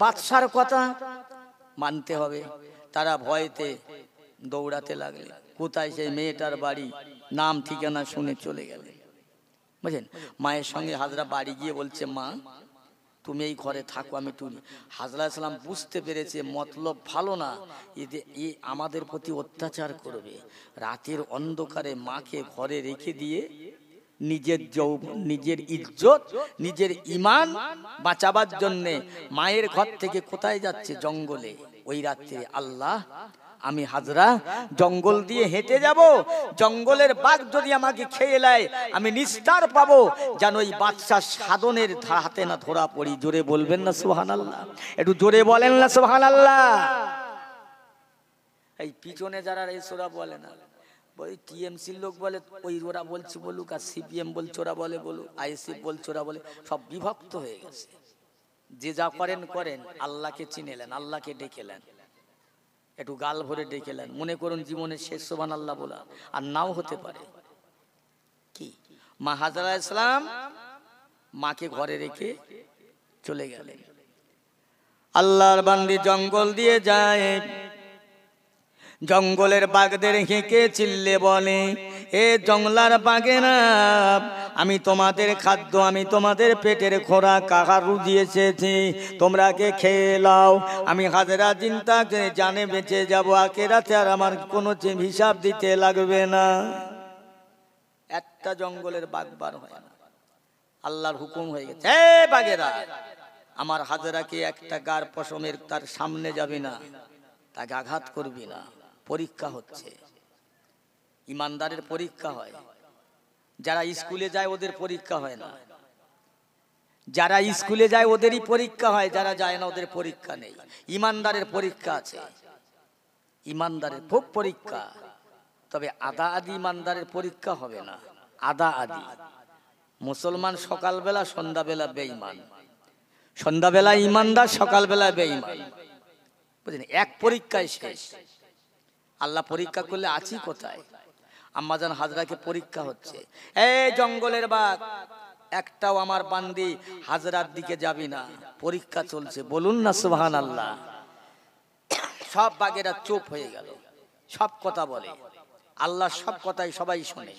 বাদশার কথা মানতে হবে। তারা ভয়েতে দৌড়াতে লাগলে, কোথায় সেই মেয়েটার বাড়ি, নাম ঠিকানা শুনে চলে গেলে, বুঝলেন। মায়ের সঙ্গে হাজরা বাড়ি গিয়ে বলছে, মা তুমি এই ঘরে থাকো, আমি তুলি। হাজরা সালাম বুঝতে পেরেছে মতলব ভালো না, এ আমাদের প্রতি অত্যাচার করবে। রাতের অন্ধকারে মাকে ঘরে রেখে দিয়ে নিজের যৌবন, নিজের ইজ্জত, নিজের ঈমান বাঁচাবার জন্য মায়ের ঘর থেকে কোথায় যাচ্ছে? জঙ্গলে। ওই রাত্রে আল্লাহ, আমি হাজরা জঙ্গল দিয়ে হেঁটে যাব, জঙ্গলের বাঘ যদি আমাকে খেয়ে নেয় আমি নিস্তার পাবো, যেন ওই বাদশা সাধনের হাতে না ধরা পড়ি। জোরে বলবেন না সুবহানাল্লাহ? একটু জোরে বলেন না সুবহানাল্লাহ? এই পিছনে যারা এসোরা বলে না, ওই টিএমসির লোক বলে ওই ওরা বলছে বলুক, আর সিপিএম বলছে ওরা বলে বলুক, আইএসএফ বলছে ওরা বলে, সব বিভক্ত হয়ে গেছে। যে যা করেন করেন, আল্লাহকে চিনেলেন, আল্লাহকে ডেকেলেন, একটু গাল ভরে ডেকেলেন, মনে করুন জীবনের শেষ সুবহানাল্লাহ বলা, আর নাও হতে পারে। কি মা হাজরা ইসলাম মাকে ঘরে রেখে চলে গেলেন। আল্লাহর বান্দি জঙ্গল দিয়ে যায়, জঙ্গলের বাঘদের হেঁকে চিল্লে বলে, এ জংলার বাগেরা, আমি তোমাদের খাদ্য, আমি তোমাদের পেটের খোরাক কাকা রুজিয়েছি, তোমরা কে খেয়ে লাও। আমি হাজরা চিন্তা করে জানে বেঁচে যাবো, আখিরাতে আর আমার কোনো হিসাব দিতে লাগবে না। একটা জঙ্গলের বাঘ বার হয় না, আল্লাহর হুকুম হয়ে গেছে, এ বাঘেরা আমার হাজরাকে একটা গার পশমের তার সামনে যাবি না, তাকে আঘাত করবি না। পরীক্ষা হচ্ছে, ইমানদারের পরীক্ষা হয়। যারা স্কুলে যায় ওদের পরীক্ষা হয় না, যারা স্কুলে যায় ওদেরই পরীক্ষা হয়, যারা যায় না ওদের পরীক্ষা নেই। ইমানদারের পরীক্ষা আছে, ইমানদারের খুব পরীক্ষা। তবে আদা আদি ইমানদারের পরীক্ষা হবে না, আদা আদি। মুসলমান সকালবেলা সন্ধ্যাবেলা বেঈমান, সন্ধ্যাবেলা ইমানদার, সকালবেলা বেঈমান, বুঝলেন? এক পরীক্ষায় শেষ। আল্লাহ পরীক্ষা করলে আছি কোথায়? আম্মাজান হাজরাকে পরীক্ষা হচ্ছে, এই জঙ্গলের বাঘ একটাও আমার বান্দি হাজরার দিকে যাবি না, পরীক্ষা চলছে। বলুন না সুবহানাল্লাহ। সব বাঘেরা চুপ হয়ে গেল, সব কথা বলে, আল্লাহ সব কথাই সবাই শোনে।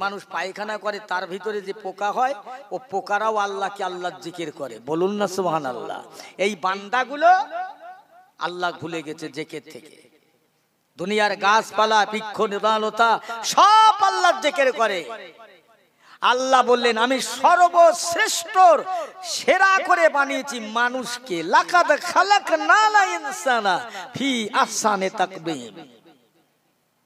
মানুষ পায়খানা করে, তার ভিতরে যে পোকা হয়, ও পোকারাও আল্লাহকে আল্লাহর জিকির করে। বলুন না সুবহানাল্লাহ। এই বান্দাগুলো আল্লাহ ভুলে গেছে জিকির থেকে। দুনিয়ার গাছপালা, বৃক্ষ, নির্বাণতা সব আল্লাহর জিকির করে। আল্লাহ বললেন, আমি সর্বশ্রেষ্ঠ সেরা করে বানিয়েছি মানুষকে। লাকাদ খালাকনাল ইনসানা ফি আহসানি তাকবীম।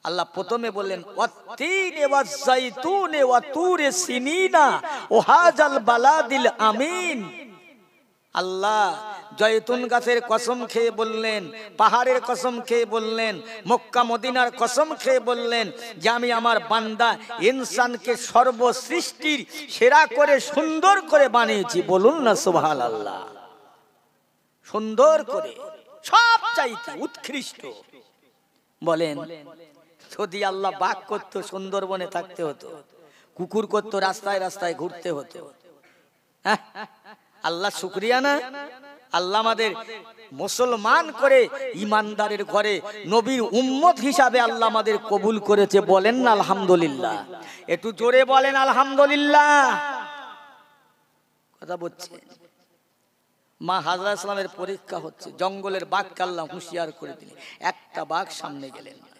আল্লাহ প্রথমে বললেন ওয়াত্তিনে ওয়াজ্জাইতুনে ওয়া তুরে সিনিনা ও হাজাল বালাদিল আমিন। আল্লাহ জয়তুন গাছের কসম খেয়ে বললেন, পাহাড়ের কসম খেয়ে বললেন, মক্কা মদিনার কসম খেয়ে বললেন যে আমি আমার বান্দা ইনসানকে সর্বসৃষ্টির সেরা করে সুন্দর করে বানিয়েছি। বলুন না সুবহানাল্লাহ। সুন্দর করে, সব চাইতে উৎকৃষ্ট। বলেন, যদি আল্লাহ বাঘ করতো সুন্দরবনে থাকতে হতো, কুকুর করতো রাস্তায় রাস্তায় ঘুরতে হতো। আল্লাহ শুকরিয়া না? আল্লাহ আমাদের মুসলমান করে ইমানদারের ঘরে নবীর উম্মত হিসাবে আল্লাহ আমাদের কবুল করেছে। বলেন না আলহামদুলিল্লাহ। একটু জোরে বলেন আলহামদুলিল্লাহ। কথা বলছেন। মা হাজরা ইসলামের পরীক্ষা হচ্ছে, জঙ্গলের বাঘকে আল্লাহ হুঁশিয়ার করে দিলেন। একটা বাঘ সামনে গেলেন না,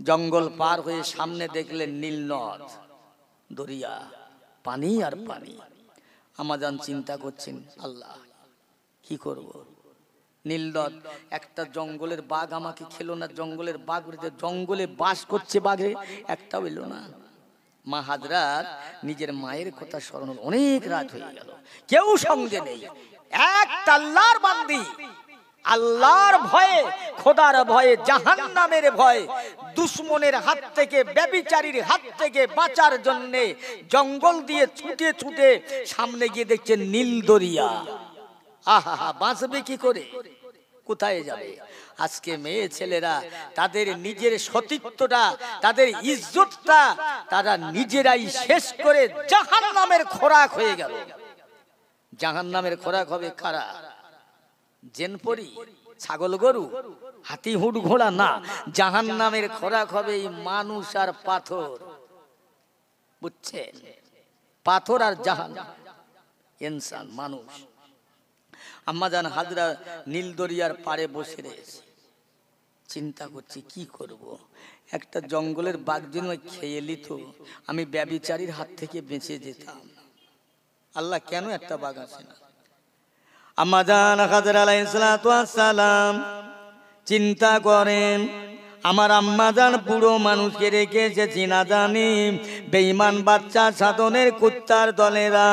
জঙ্গল পার হয়ে সামনে দেখলেন নীল নদ, দরিয়া, পানি আর পানি। আমাজান চিন্তা করছেন, আল্লাহ কি করব? নীল নদ, একটা জঙ্গলের বাঘ আমাকে খেলো না। জঙ্গলের বাঘ জঙ্গলে বাস করছে, বাঘে একটাও এলো না। মা হাজরার নিজের মায়ের কথা স্মরণ হলো। অনেক রাত হয়ে গেল, কেউ সঙ্গে নেই, একটা আল্লাহর বান্দি। আল্লাহর ভয়ে, খোদার ভয়ে, জাহান্নামের ভয়ে, দুশমনের হাত থেকে, ব্যভিচারীর হাত থেকে বাঁচার জন্য জঙ্গল দিয়ে ছুটে ছুটে সামনে গিয়ে দেখছেন নীল দরিয়া। আহা, বাঁচবে কি করে? কোথায় যাবে? আজকে মেয়ে ছেলেরা তাদের নিজের সতীত্বটা, তাদের ইজ্জতটা তারা নিজেরাই শেষ করে জাহান্নামের খোরাক হয়ে গেল। জাহান্নামের খোরাক হবে কারা? জেনপরি, ছাগল গরু, হাতি হুট ঘোড়া না। জাহান্নামের খোরাক হবে এই মানুষ আর পাথর। বুঝছেন? পাথর আর জাহান্নাম, ইনসান মানুষ। আম্মাজান হাজরা নীল দরিয়ার পাড়ে বসে রয়েছে, চিন্তা করছি কি করব। একটা জঙ্গলের বাঘ যেন খেয়ে নিত, আমি ব্যভিচারীর হাত থেকে বেঁচে যেতাম। আল্লাহ কেন একটা বাঘ আসে না? আম্মাজান হাজরা আলাইহিস সালাতু ওয়াস সালাম চিন্তা করেন, আমার আম্মাজান বুড়ো মানুষকে রেখে এসেছি না জানি বেঈমান বাচ্চা সাধনের কুত্তার দলেরা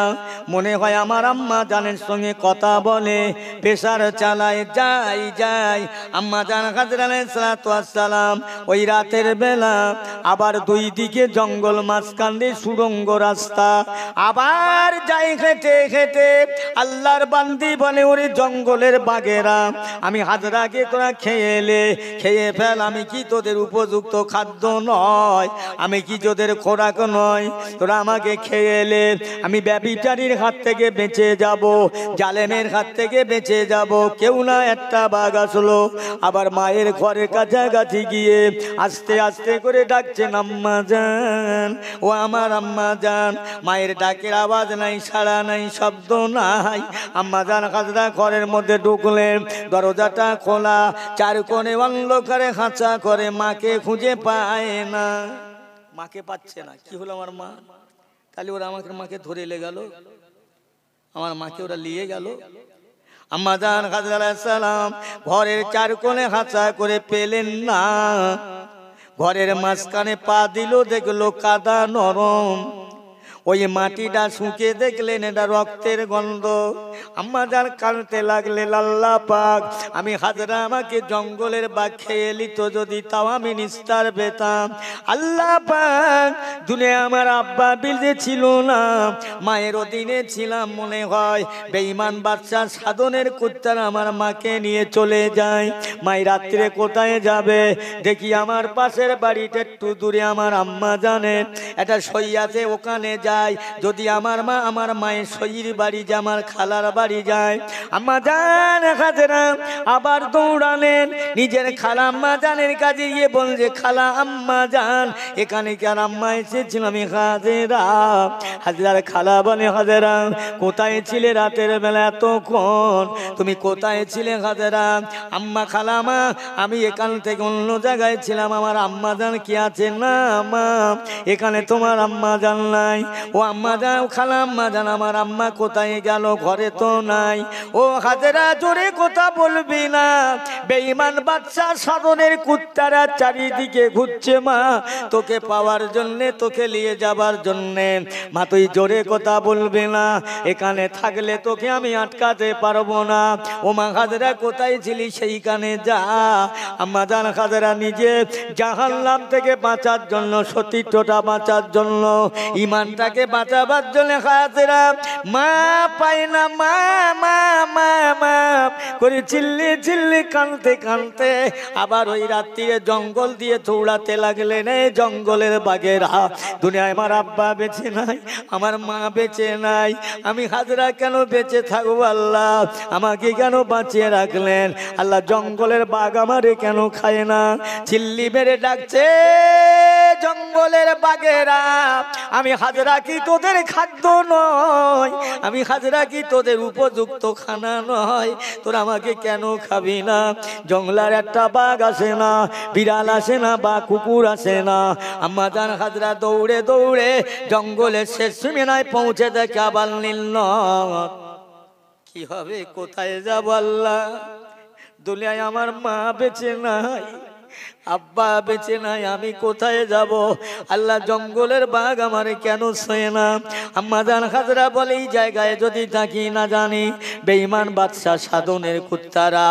মনে হয় আমার আম্মাজানের সঙ্গে কথা বলে, প্রেসার চালায়, যাই যাই। আম্মাজান হাজরা আলাইহিস সালাতু ওয়াস সালাম ওই রাতের বেলা আবার দুই দিকে জঙ্গল, মাঝখান দিয়ে সুড়ঙ্গ রাস্তা, আবার যাই হেঁটে হেঁটে। আল্লাহর বান্দি বলে, ওরে জঙ্গলের বাঘেরা, আমি হাজরাকে তোরা খেয়ে এলে, খেয়ে ফেল, আমি কি তোদের উপযুক্ত খাদ্য নয়? আমি কি তোদের খোরাক নয়? তোরা আমাকে খেয়ে এলে আমি ব্যভিচারীর হাত থেকে বেঁচে যাব, জালেমের হাত থেকে বেঁচে যাব। কেউ না একটা বাঘ আসলো, আবার মায়ের ঘরের কাছাকাছি গিয়ে আস্তে আস্তে করে ডাকছেন, আম্মা জান, ও আমার আম্মা জান। মায়ের ডাকের আওয়াজ নাই, সাড়া নাই, শব্দ নাই। আম্মা জান হাজরা ঘরের মধ্যে ঢুকলেন, দরজাটা খোলা, চার কোণে অন্ধকারে খাঁচা করে, মাকে খুঁজে পায় না। মাকে পাচ্ছে না। কি হলো আমার মা? তাহলে ওরা আমাকে মাকে ধরে লে গেল, আমার মাকে ওরা নিয়ে গেল। আম্মা জান হাজরা আলাইহিস সালাম ঘরের চার কোণে খাঁচা করে পেলেন না। ঘরের মাঝখানে পা দিল, দেখলো কাদা নরম। ওই মাটিটা শুকে দেখলেন এটা রক্তের গন্ধ। আম্মা জান কাঁদতে লাগলেন, আল্লাহ পাক, আমি হাজরা আমাকে জঙ্গলের বাঘ খেয়ে নিত যদি, তাও আমি নিস্তার পেতাম। আল্লাহ পাক, দুনিয়া আমার আব্বা বিলতে ছিল না, মায়ের অধীনে ছিলাম মনে হয়। বেঈমান বাদশা সাধনের কুত্তার আমার মাকে নিয়ে চলে যায়। মাই রাত্রে কোথায় যাবে? দেখি আমার পাশের বাড়িতে একটু দূরে আমার আম্মা জানেন এটা সই আছে, ওখানে যায়। যদি আমার মা আমার মায়ের সইর বাড়ি যায়, আমার খালার বাড়ি যায়। আম্মা জান হাজরা আবার দৌড়ালেন, নিজের খালা আম্মা জানের কাছে গিয়ে বলছে, খালা আম্মা জান, এখানে কি আর আম্মা এসেছিল? আমি হাজরা। হাজরার খালা বলে, হাজরা কোথায় ছিলে রাতের বেলা এতক্ষণ? তুমি কোথায় ছিলে হাজরা? আম্মা খালা মা, আমি এখান থেকে অন্য জায়গায় ছিলাম। আমার আম্মা জান কি আছে? না মা, এখানে তোমার আম্মা জান নাই। ও আম্মা জান, খালা আম্মা জান, আমার আম্মা কোথায় গেল? ঘরে তো নাই। ও হাজরা জোরে কথা বলবি না, বেঈমান বাদশা সাধনের কুত্তারা চারিদিকে ঘুরছে মা, তোকে পাওয়ার জন্যে, তোকে নিয়ে যাবার জন্যে। মা তুই জোরে কথা বলবি না, এখানে থাকলে তোকে আমি আটকাতে পারবো না। ও মা হাজরা কোথায় ছিলি? সেইখানে যা। আম্মা জান হাজরা নিজে জাহান্নাম থেকে বাঁচার জন্য, সতীত্বটা বাঁচার জন্য, ইমানটাকে বাঁচাবার জন্য হাজরা মা পায় না, মা মা মা মা করে চিল্লি চিল্লি কানতে কানতে আবার ওই রাত্রিরে জঙ্গল দিয়ে দৌড়াতে লাগলেন। এই জঙ্গলের বাঘেরা, দুনিয়ায় আমার আব্বা বেঁচে নাই, আমার মা বেঁচে নাই, আমি হাজরা কেন বেঁচে থাকবো? আল্লাহ আমাকে কেন বাঁচিয়ে রাখলেন? আল্লাহ জঙ্গলের বাঘ আমারে কেন খায় না? চিল্লি মেরে ডাকছে, জঙ্গলের বাঘেরা, আমি হাজরা কি তোদের খাদ্য নয়? আমি হাজরা কি তোদের উপযুক্ত খানা নয়? তোরা আমাকে কেন খাবি না? জঙ্গলার একটা বাঘ আসে না, বিড়াল আসে না, বা কুকুর আসে না। আম্মা জান হাজরা দৌড়ে দৌড়ে জঙ্গলের শেষ সীমানায় পৌঁছে দেখে আবার নীল। কি হবে? কোথায় যাব আল্লাহ? দুনিয়ায় আমার মা বেঁচে নাই, আব্বা বেঁচে নাই, আমি কোথায় যাব? আল্লাহ জঙ্গলের বাঘ আমারে কেন ছয় না? আম্মা জান হাজরা বলে, এই জায়গায় যদি থাকি না জানি বেঈমান বাদশা সাধনের কুত্তারা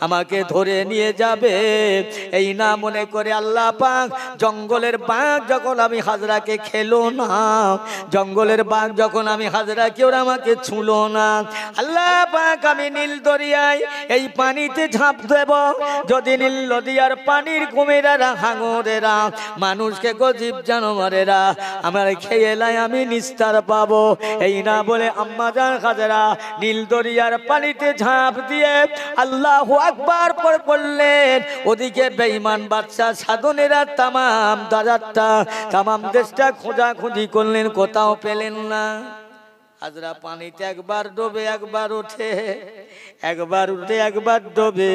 আমাকে ধরে নিয়ে যাবে। এই না মনে করে আল্লাহ পাক জঙ্গলের বাঘ যখন আমি হাজরাকে খেলো না, জঙ্গলের বাঘ যখন আমি হাজরাকে ওরা আমাকে ছুঁলো না, আল্লাহ পাক আমি নীল দরিয়ায় এই পানিতে ঝাঁপ দেব। যদি নীল নদীর পানির কুমিরেরা, হাঙরেরা, মানুষকে গজীব জানোয়ারেরা আমার খেয়ে লাই, আমি নিস্তার পাবো। এই না বলে আম্মা জান হাজরা নীল দরিয়ার পানিতে ঝাঁপ দিয়ে আল্লাহু আকবার পড়লেন। ওদিকে বেঈমান বাদশা সাধনেরা তামাম দাজারটা, তামাম দেশটা খোঁজাখুঁজি করলেন, কোথাও পেলেন না। হাজরা পানিতে একবার ডোবে, একবার ওঠে, একবার উঠে, একবার ডোবে।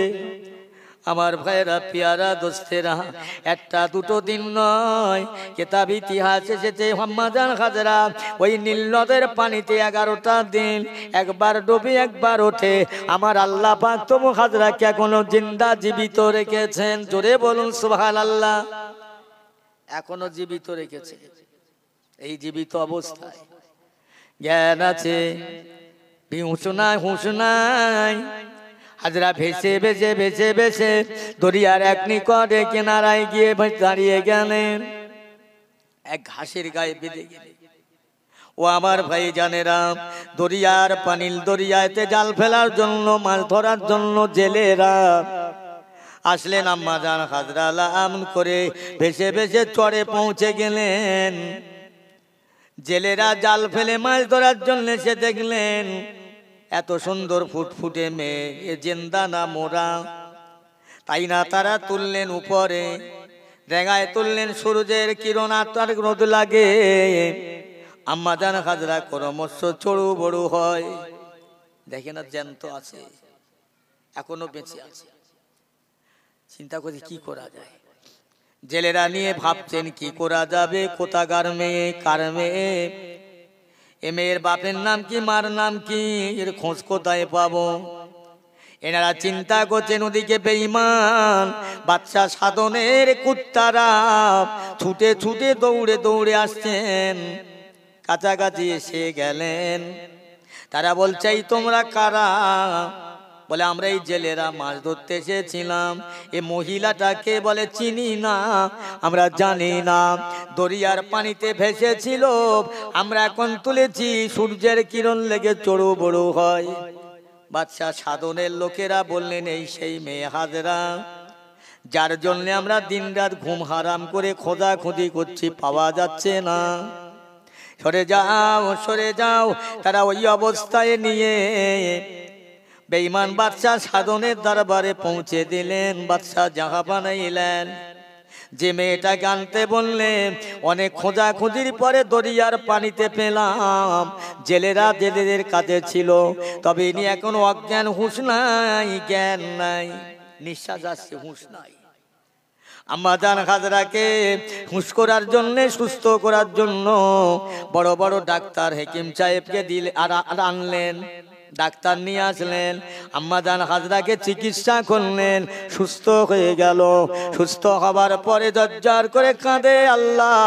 আমার ভাইরা, পিয়ারা দোস্তেরা, একটা দুটো দিন নয়, কিতাব ইতিহাস এসেছে আম্মা জান হাজরা ওই নীল নদের পানিতে 11টা দিন একবার ডুবে একবার ওঠে। আমার আল্লাহ পাক তো হাজরাকে এখনো জিন্দা জীবিত রেখেছেন। জোরে বলুন সুবহানাল্লাহ। এখনো জীবিত রেখেছে। এই জীবিত অবস্থায় জ্ঞান আছে, হুঁশ নাই, হুঁশ নাই। হাজরা ভেসে ভেসে ভেসে ভেসে দরিয়ার এক নিকটে কিনারায় গিয়ে দাঁড়িয়ে গেলেন। এক ঘাসের গায়ে বেঁধে গেলেন। ও আমার ভাই জানেরা, দরিয়ার পানিল দরিয়াতে জাল ফেলার জন্য, মাছ ধরার জন্য জেলেরা আসলেন আম্মা জান হাজরা লাম করে ভেসে ভেসে চড়ে পৌঁছে গেলেন। জেলেরা জাল ফেলে মাছ ধরার জন্য সে দেখলেন এত সুন্দর ফুটফুটে মেয়ে, এ জিন্দা না মোরা। তাই না তারা তুললেন উপরে, রেগায় তুললেন, সূর্যের কিরণ তার রোদ লাগে। আম্মা জান হাজরা ক্রমশ চড়ু বড়ু হয়। দেখে না জ্যান্ত আছে, এখনো বেঁচে আছে। চিন্তা করে কি করা যায়। জেলেরা নিয়ে ভাবছেন কি করা যাবে, কোথাকার মেয়ে, কার মেয়ে, এ মেয়ের বাপের নাম কি, মার নাম কি, এর খোঁজ কোথায় পাবো। এনারা চিন্তা করছেন, ওদিকে বেঈমান বাদশা সাধনের কুত্তারা ছুটে ছুটে দৌড়ে দৌড়ে আসছেন। কাছাকাছি এসে গেলেন। তারা বলছে এই তোমরা কারা? বলে আমরা এই জেলেরা মাছ ধরতে এসেছিলাম। এ মহিলাটাকে বলে চিনি না, আমরা জানি না, দরিয়ার পানিতে ভেসেছিল, আমরা এখন তুলেছি, সূর্যের কিরণ লেগে চড়ু বড়ু হয়। বাদশা সাধনের লোকেরা বললেন এই সেই মেয়ে হাজরা, যার জন্য আমরা দিনরাত ঘুম হারাম করে খোঁজাখুঁজি করছি, পাওয়া যাচ্ছে না। সরে যাও, সরে যাও। তারা ওই অবস্থায় নিয়ে বেঈমান বাদশা সাধনের দরবারে পৌঁছে দিলেন। বাদশা জাহা বানাইলেন। যে মেয়েটাকে আনতে বললেন, অনেক খোঁজাখুঁজির পরে দরিয়ার পানিতে পেলাম। জেলেরা জেলেদের কাছে ছিল, তবে ইনি এখনো অজ্ঞান, হুঁশ নাই, জ্ঞান নাই, নিঃশ্বাস আসছে, হুঁশ নাই। আম্মা জান হাজরাকে হুঁশ করার জন্য, সুস্থ করার জন্য বড় বড় ডাক্তার হেকিম সাহেবকে দিলে আর আনলেন। ডাক্তার নিয়ে আসলেন, আম্মা জান হাজরাকে চিকিৎসা করলেন, সুস্থ হয়ে গেল। সুস্থ হবার পরে জজ্জার করে কাঁদে, আল্লাহ,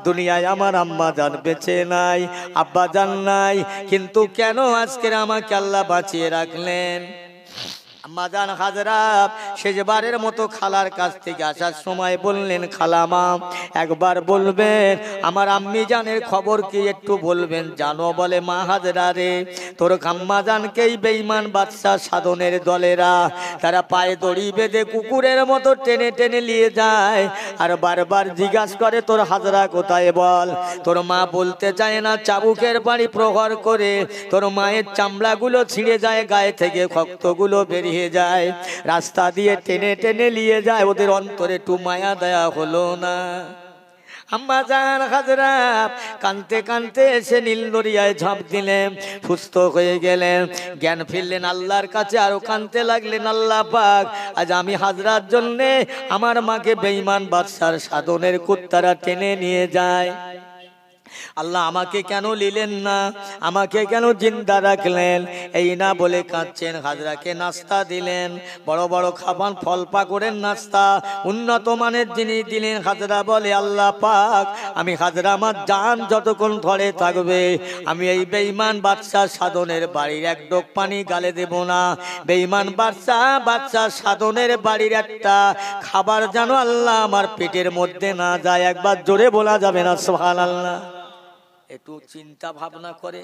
দুনিয়ায় আমার আম্মা জান বেঁচে নাই, আব্বা জান নাই, কিন্তু কেন আজকের আমাকে আল্লাহ বাঁচিয়ে রাখলেন। আম্মা জান হাজরা শেষবারের মতো খালার কাছ থেকে আসার সময় বললেন, খালামা একবার বলবেন আমার আম্মি জানের খবর কি, একটু বলবেন। জানো? বলে মা হাজরা রে, তোর আম্মা জানকেই বেঈমান বাদশা সাধনের দলেরা তারা পায়ে দড়ি বেঁধে কুকুরের মতো টেনে টেনে নিয়ে যায়, আর বারবার জিজ্ঞাসা করে তোর হাজরা কোথায় বল। তোর মা বলতে চায় না, চাবুকের বাড়ি প্রহার করে তোর মায়ের চামড়াগুলো ছিঁড়ে যায়, গায়ে থেকে রক্তগুলো বেরিয়ে যায়, রাস্তা দিয়ে টেনে টেনে নিয়ে যায়। ওদের অন্তরে একটু মায়া দয়া হলো না। আম্মা জান হাজরা কানতে কানতে এসে নীল দরিয়ায় ঝাঁপ দিলেন, সুস্থ হয়ে গেলেন, জ্ঞান ফিরলেন, আল্লাহর কাছে আরো কানতে লাগলেন, আল্লাহ পাক, আজ আমি হাজরার জন্যে আমার মাকে বেঈমান বাদশার সাধনের কুত্তারা টেনে নিয়ে যায়। আল্লাহ আমাকে কেন নিলেন না, আমাকে কেন জিন্দা রাখলেন? এই না বলে কাঁদছেন। হাজরাকে নাস্তা দিলেন, বড় বড় খাবার, ফল পাকড়ের নাস্তা, উন্নত মানের জিনিস দিলেন। হাজরা বলে, আল্লাহ পাক, আমি হাজরা আমার জান যতক্ষণ ধরে থাকবে আমি এই বেঈমান বাদশা সাধনের বাড়ির এক ডোক পানি গালে দেব না। বেঈমান বাদশা সাধনের বাড়ির একটা খাবার যেন আল্লাহ আমার পেটের মধ্যে না যায়। একবার জোরে বলা যাবে না সুবহানাল্লাহ? একটু চিন্তা ভাবনা করে,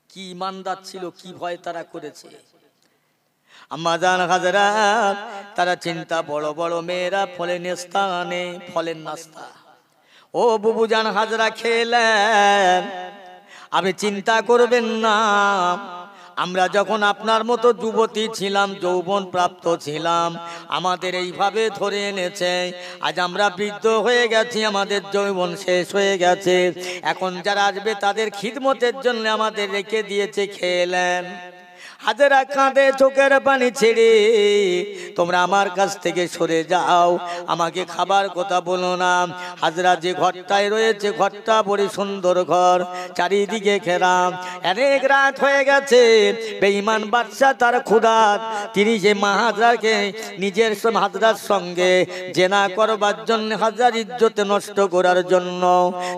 কি ইমানদার ছিল, কি ভয় তারা করেছে। আম্মা জান হাজরা তারা চিন্তা, বড় বড় মেয়েরা ফলের নাস্তা আনে, ফলের নাস্তা। ও বুবু জান হাজরা খেলেন, আপনি চিন্তা করবেন না, আমরা যখন আপনার মতো যুবতী ছিলাম, যৌবন প্রাপ্ত ছিলাম, আমাদের এইভাবে ধরে এনেছে। আজ আমরা বৃদ্ধ হয়ে গেছি, আমাদের যৌবন শেষ হয়ে গেছে, এখন যারা আসবে তাদের খিদমতের জন্য আমাদের রেখে দিয়েছে, খেলেন। হাজরা কাঁদে চোখের পানি ছেড়ে, তোমরা আমার কাছ থেকে সরে যাও, আমাকে খাবার কথা বলো না। হাজরা যে ঘরটায় রয়েছে, ঘরটা বড় সুন্দর ঘর, চারিদিকে ঘেরা, অনেক রাত হয়ে গেছে। বেঈমান বাদশা তার ক্ষুধাত তিনি যে মা হাজরাকে নিজের হাজরার সঙ্গে জেনা করবার জন্য, হাজরার ইজ্জতে নষ্ট করার জন্য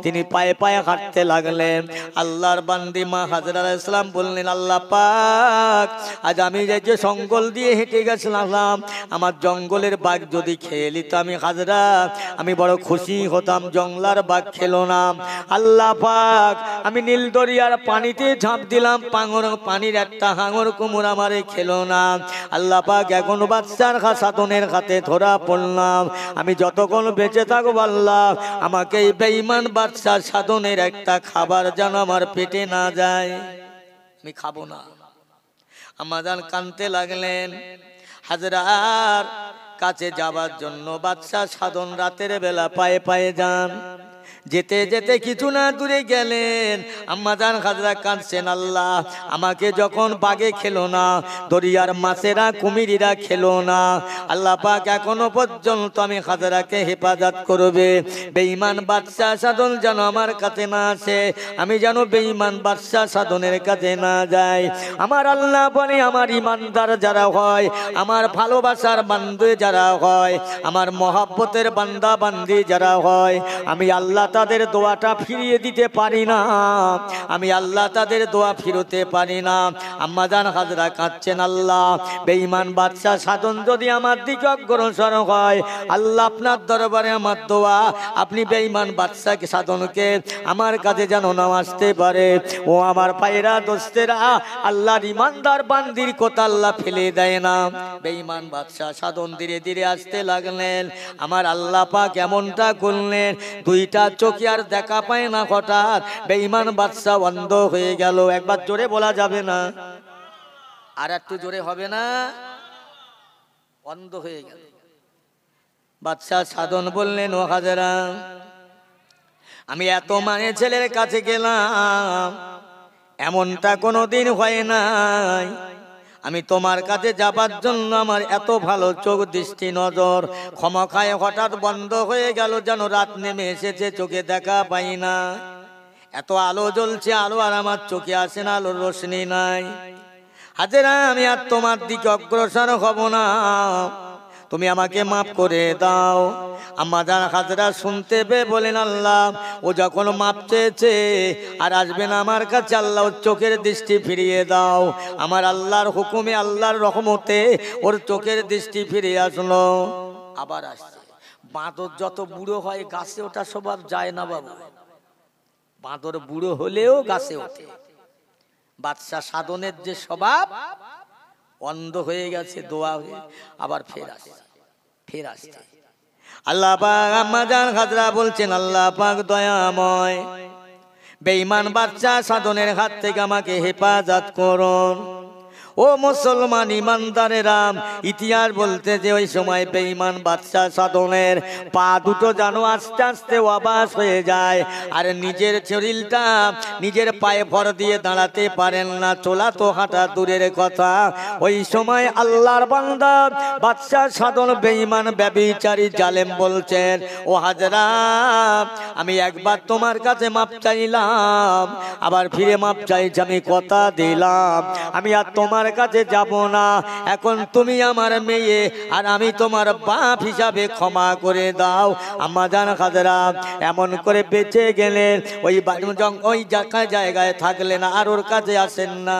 তিনি পায়ে পায়ে হাঁটতে লাগলেন। আল্লাহর বান্দি মা হাজরা আলাইহিস সালাম বললেন, আল্লাহ পাক, পাক আজ আমি যে জঙ্গল দিয়ে হেঁটে গেছিলাম, আমার জঙ্গলের বাঘ যদি খেয়ে নিত আমি হাজরা আমি বড় খুশি হতাম। জঙ্গলার বাঘ খেলো না। আল্লাহ পাক আমি নীল দরিয়ার পানিতে ঝাঁপ দিলাম, পানির একটা হাঙর কুমুর আমারে খেলো না। আল্লাহ পাক এখন বাচ্চার সাধনের হাতে ধরা পড়লাম। আমি যতক্ষণ বেঁচে থাকবো আল্লাহ আমাকে এই বেঈমান বাচ্চার সাধনের একটা খাবার যেন আমার পেটে না যায়, আমি খাবো না। আম্মাজান কাঁদতে লাগলেন। হাজরার কাছে যাবার জন্য বাদশা সাধন রাতের বেলা পায়ে পায়ে যান। যেতে যেতে কিছু না দূরে গেলেন, আম্মাজান হাজরা কাঁদছেন, আল্লাহ আমাকে যখন বাঘে খেলো না, দরিয়ার মাছেরা কুমিরিরা খেলো না, আল্লাহ পাক এখনো পর্যন্ত আমি হাজরাকে হেফাজত করবে। বেঈমান বাদশা সাধন যেন আমার কাছে না আসে, আমি যেন বেঈমান বাদশা সাধনের কাছে না যাই। আমার আল্লাহ বলে আমার ইমানদার যারা হয়, আমার ভালোবাসার বান্দে যারা হয়, আমার মহব্বতের বান্দা বান্দি যারা হয়, আমি আল্লাহ তাদের দোয়াটা ফিরিয়ে দিতে পারি না, আমি আল্লাহ তাদের দোয়া ফিরতে পারি না। আম্মাজান হাজরা কাঁদছেন, আল্লাহ বেঈমান বাদশা সাধন যদি আমার দিকে অগ্রসর হয়, আল্লাহ আপনার দরবারে আমার দোয়া আপনি বেঈমান বাদশাকে সাধনকে আমার কাছে যেন না আসতে পারে। ও আমার পায়রা দোস্তেরা, আল্লাহর ইমানদার বান্দির কথা আল্লাহ ফেলে দেয় না। বেঈমান বাদশা সাধন ধীরে ধীরে আসতে লাগলেন। আমার আল্লাহ পাক এমনটা করলেন, দুইটা চোখে আর দেখা পায় না। হঠাৎ বেঈমান বাদশা অন্ধ হয়ে গেল। একবার জোরে বলা যাবে না? আর একটু জোরে হবে না? অন্ধ হয়ে গেল। বাদশা সাধন বললেন, ও হাজরা আমি এত মানে ছেলের কাছে গেলাম, এমনটা কোনোদিন হয় নাই। আমি তোমার কাছে যাবার জন্য আমার এত ভালো চোখ দৃষ্টি নজর ক্ষমতায় হঠাৎ বন্ধ হয়ে গেল, যেন রাত নেমে এসেছে, চোখে দেখা পাই না। এত আলো জ্বলছে, আলো আর আমার চোখে আসে না, আলোর রোশনি নাই। হাজেরা আমি আর তোমার দিকে অগ্রসর হব না, তুমি আমাকে মাফ করে দাও। আম্মাজান হাজরা শুনতে পেয়ে বলেন, আল্লাহ ও যখন মাপ চেয়েছে আর আসবে না আমার কাছে, আল্লাহ ওর চোখের দৃষ্টি ফিরিয়ে দাও। আমার আল্লাহর হুকুমে আল্লাহর রহমতে ওর চোখের দৃষ্টি ফিরিয়ে আসলো। আবার আসছে। বাঁদর যত বুড়ো হয় গাছে ওঠা স্বভাব যায় না বাবু, বাঁদর বুড়ো হলেও গাছে ওঠে। বাদশা সাধনের যে স্বভাব, অন্ধ হয়ে গেছে, দোয়া হয়ে আবার ফের আসছে। আল্লাহ পাক আম্মাজান হাজরা বলছেন, আল্লাহ পাক দয়াময়, বেঈমান বাদশা সাধনের হাত থেকে আমাকে হেফাজত করুন। ও মুসলমান ইমানদারেরা, ইতিহাস বলতে যে ওই সময় বেঈমান বাদশা সাধনের পা দুটো যেন আস্তে আস্তে অবাস হয়ে যায়, আর নিজের শরীরটা নিজের পায়ে ভর দিয়ে দাঁড়াতে পারেন না, চলা তো হাঁটা দূরের কথা। ওই সময় আল্লাহর বান্দা বাদশা সাধন বেঈমান ব্যভিচারী জালেম বলছেন, ও হাজরা আমি একবার তোমার কাছে মাপ চাইলাম, আবার ফিরে মাপ চাইছি, আমি কথা দিলাম আমি আর তোমার কাছে যাব না। এখন তুমি আমার মেয়ে আর আমি তোমার বাপ হিসাবে ক্ষমা করে দাও। আম্মাজান হাজরা এমন করে বেঁচে গেলেন, ওই জায়গায় থাকলেন, আর ওর কাছে আসেন না।